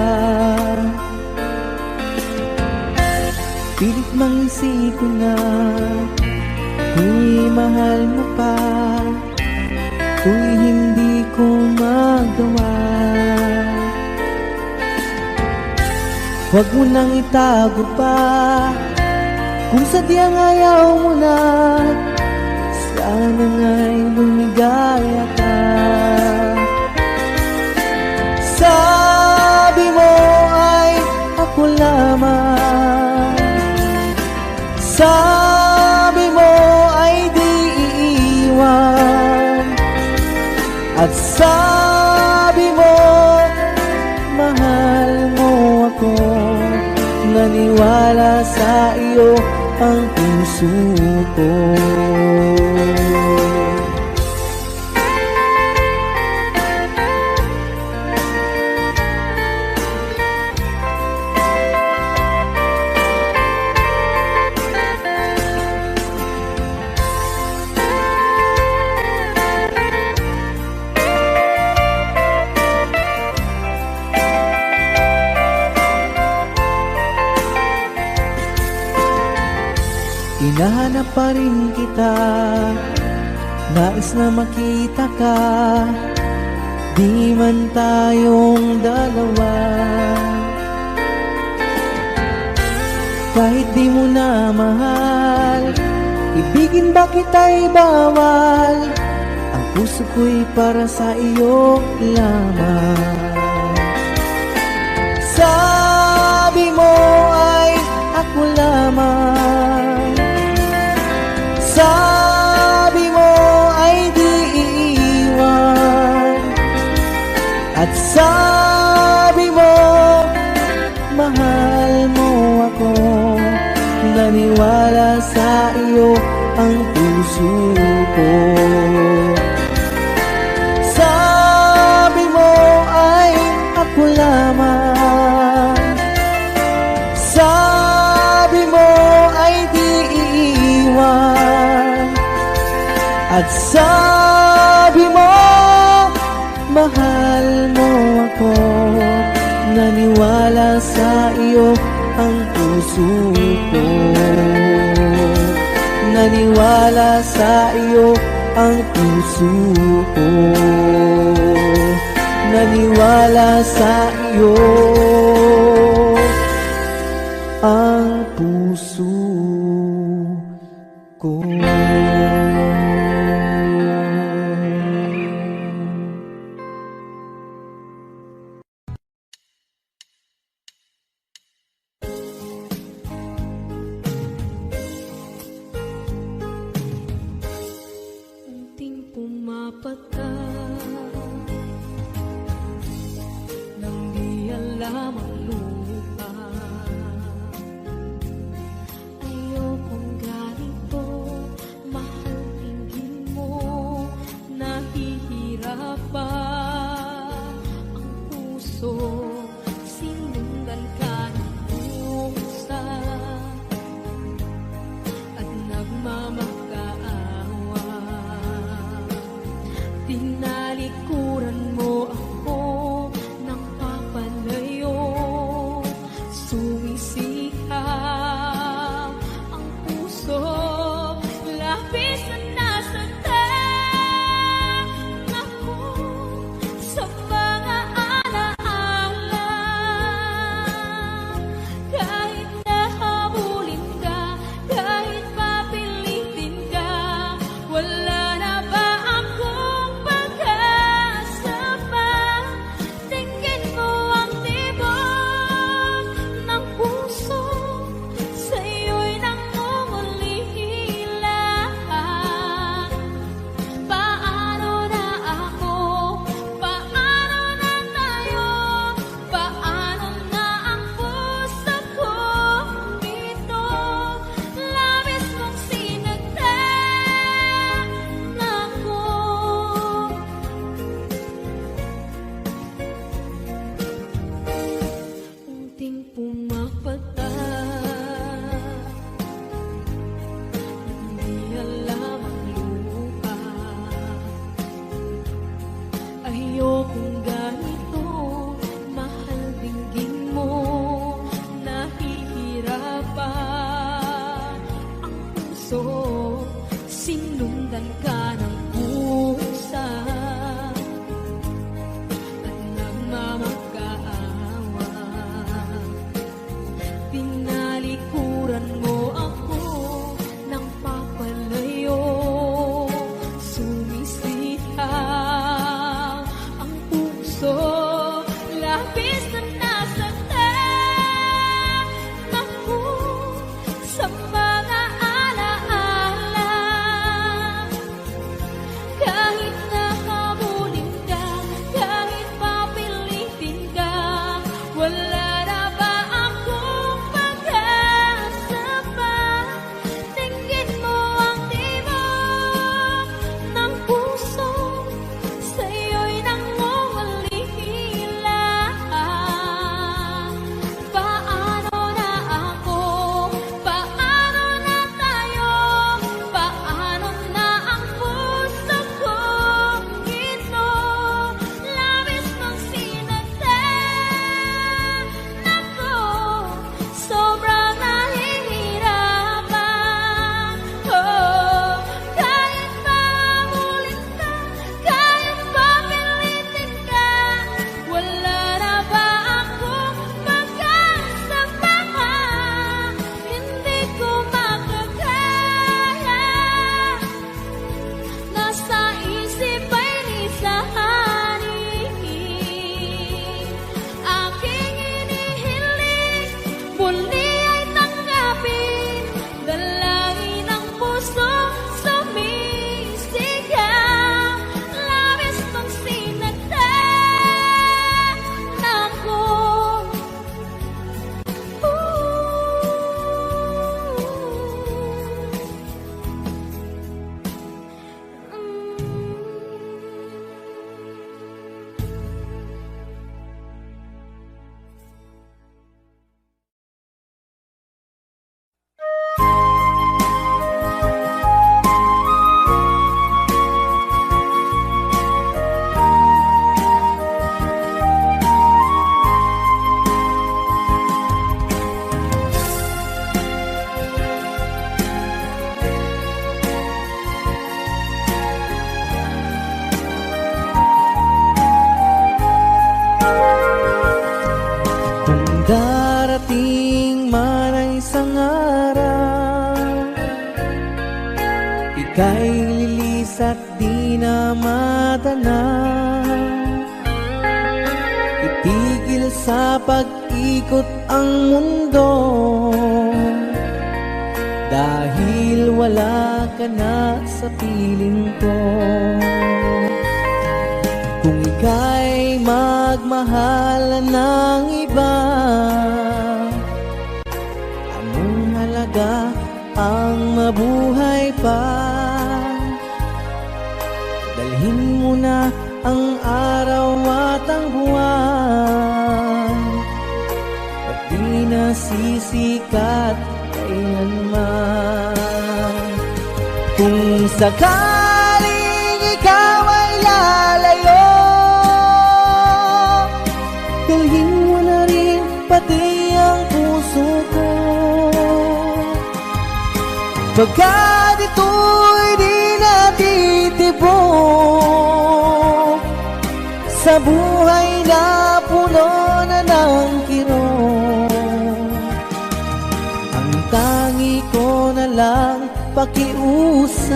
Pilit mang isipin na kung mahal mo pa, kung hindi ko magawa. Huwag mo nang itago pa, kung sadyang ayaw mo na, sana nga'y lumigaya ka. Sabi mo ay ako lamang, sabi mo ay di iiwan, at sabi mo mahal mo ako. Naniwala sa iyo ang puso ko. Hinahanap pa rin kita, nais na makita ka, di man tayong dalawa. Kahit di mo na mahal, ibigin ba kita'y bawal, ang puso ko'y para sa iyo lamang. Sabi mo ay ako lamang, sabi mo ay di iiwan, at sabi mo mahal mo ako. Naniwala sa iyo ang puso ko. Sabi mo ay ako lamang, sabi mo ay di iiwan, at sabi mo mahal mo ako. Naniwala sa iyo ang puso ko. Naniwala sa iyo ang puso ko. Naniwala sa iyo ang puso ko. Unting pumapata nang di alam ang lupa. Ayokong ganito, mahal tingin mo, nahihirapan ang puso. Sinundan ka ng pusa at nagmamakaawa. Tinalikuran mo ako ng papalayo. darating man ang isang araw, ika'y lilis at di na matanaw. Itigil sa pag-ikot ang mundo, dahil wala ka na sa piling ko. Kung ika'y magmahal ng iba, anong halaga ang mabuhay pa? Dalhin mo na ang araw at ang buwan, at di na sisikat kailanman. Kung sakaling ikaw ay lalayo, dalhin mo na rin pati ang puso ko. Pagkat ito'y di natitibok sa buhay na puno na ng kirot, ang tangi ko na lang pakiusap.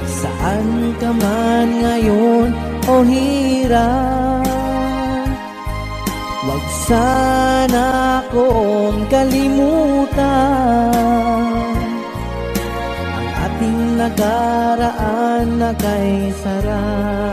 Saan ka man ngayon o hirap, wag sana akong kalimutan ang ating nakaraan na kay sarap.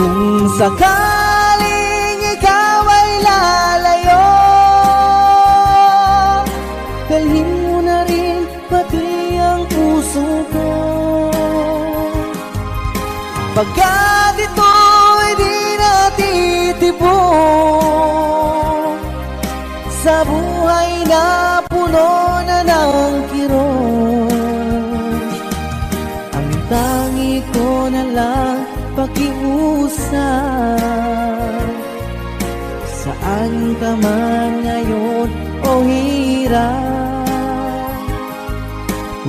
Kung sakaling ikaw ay lalayo, dalhin mo na rin pati ang puso ko. Pagkat ito'y di natitibok sa buhay na puno na ng kirot, ang tangi ko na lang pakiusap. Saan ka man ngayon o hirap,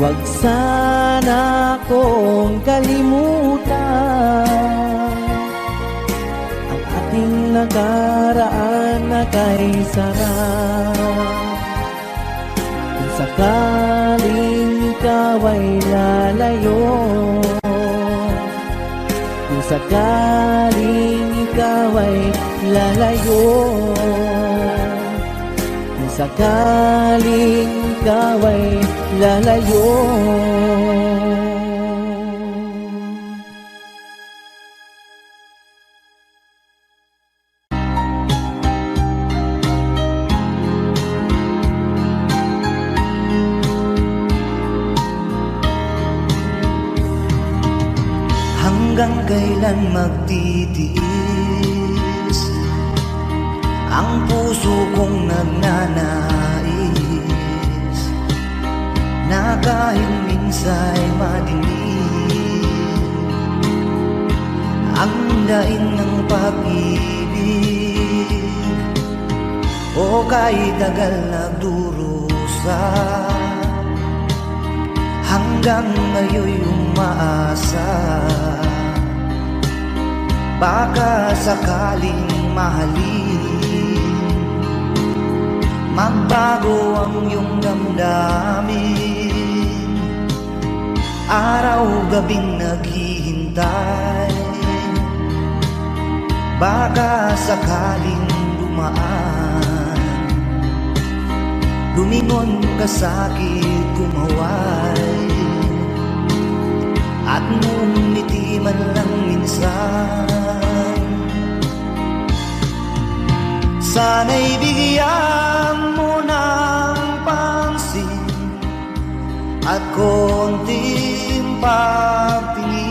wag sana akong kalimutan ang ating nakaraan na kay sarap. Kung sakaling ikaw ay lalayo, kung sakaling ikaw ay lalayo, kung sakaling ikaw ay lalayo. Hanggang kailan magtitiis ang puso kong nagnanais, na kahit minsa'y madilim ang daing ng pag-ibig, o kahit tagal nagdurusa, hanggang ngayon'y umaasa. Baka sakaling mahalin, magbago ang iyong damdamin, araw-gabing naghihintay. Baka sakaling dumaan, lumingon ka sa'kin, kumaway, at ngumiti man lang minsan. Sana'y bigyan mo ng pansin at konting pagtingin.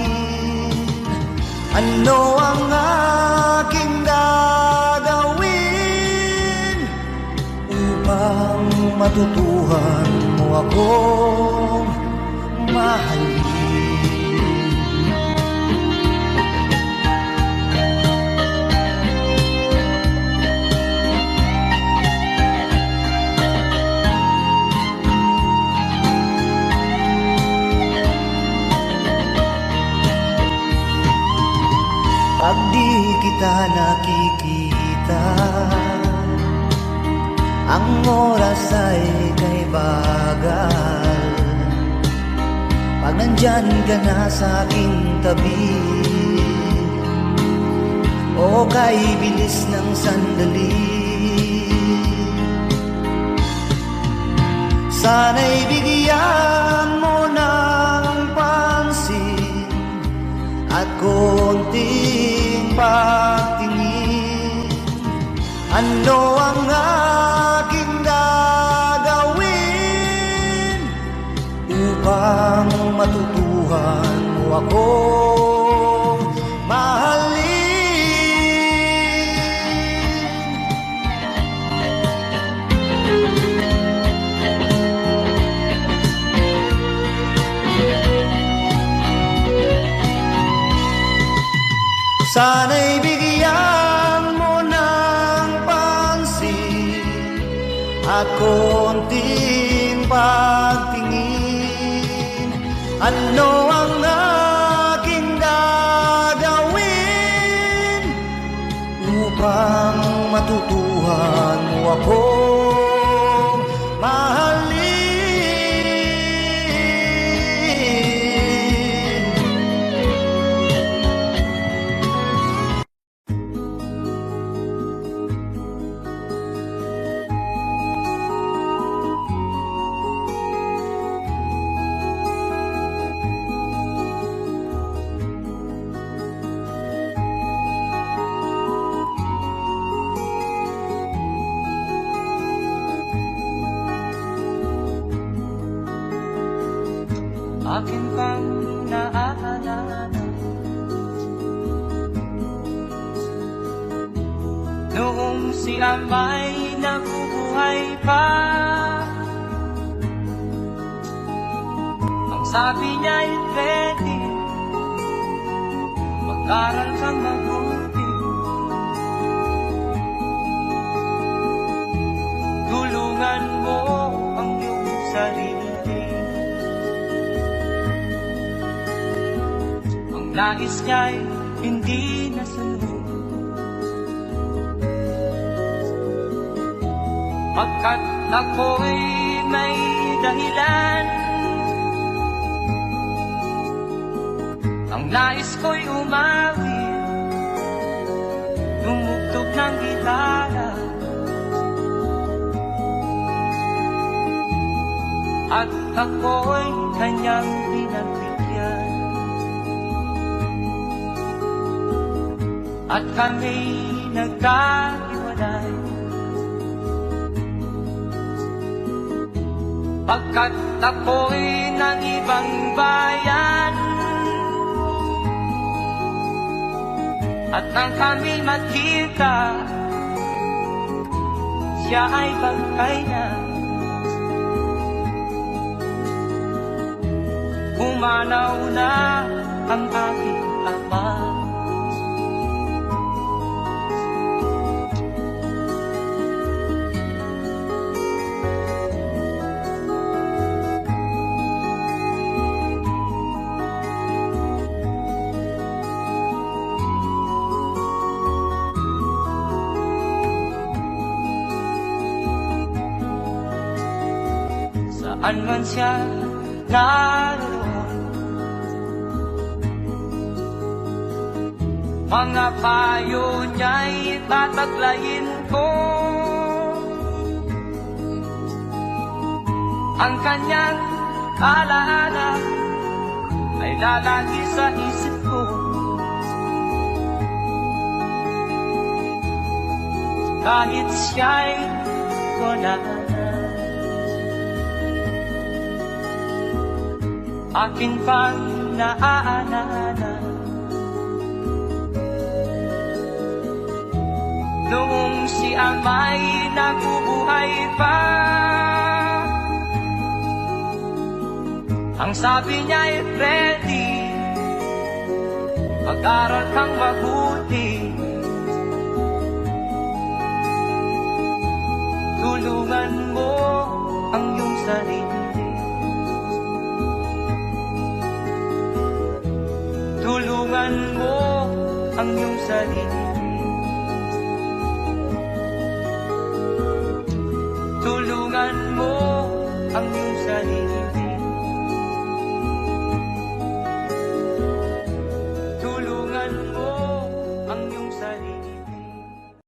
Ano ang aking gagawin upang matutuhan mo akong mahalin. Pag di kita nakikita, ang oras ay kay bagal. Pag nandyan ka na sa aking tabi, o kay bilis ng sandali, sana'y bigyan mo ng pansin at konting pagtingin. Ano ang aking gagawin upang matutuhan mo akong mahalin? Sana'y bigyan mo ng pansin at konting pagtingin. Ano ang aking gagawin upang matutuhan mo akong mahalin? Akin pang naaalala noong si Amay nabubuhay pa. Ang sabi niya'y pwede mag-aral kang mabuti, tulungan mo ang iyong sarili. Nais niya'y hindi nasunod, pagkat ako'y may dahilan. Ang nais ko'y umawi, tumugtog ng gitara, at ako'y kanyang pinagbigyan. At kami nagkahiwalay, pagkat ako'y ng ibang bayan. At nang kami magkita, siya ay bangkay na. Pumanaw na ang aking ama. Saan man siya naroon, mga payo niya'y tataglayin ko. Ang kanyang alaala ay lalagi sa isip ko. Kahit siya'y wala na, akin pang naaalala noong si Amay nabubuhay pa. Ang sabi niya ay ready, mag-aral kang mabuti, tulungan mo ang iyong sarili, tulungan mo ang iyong sarili, tulungan mo ang iyong sarili.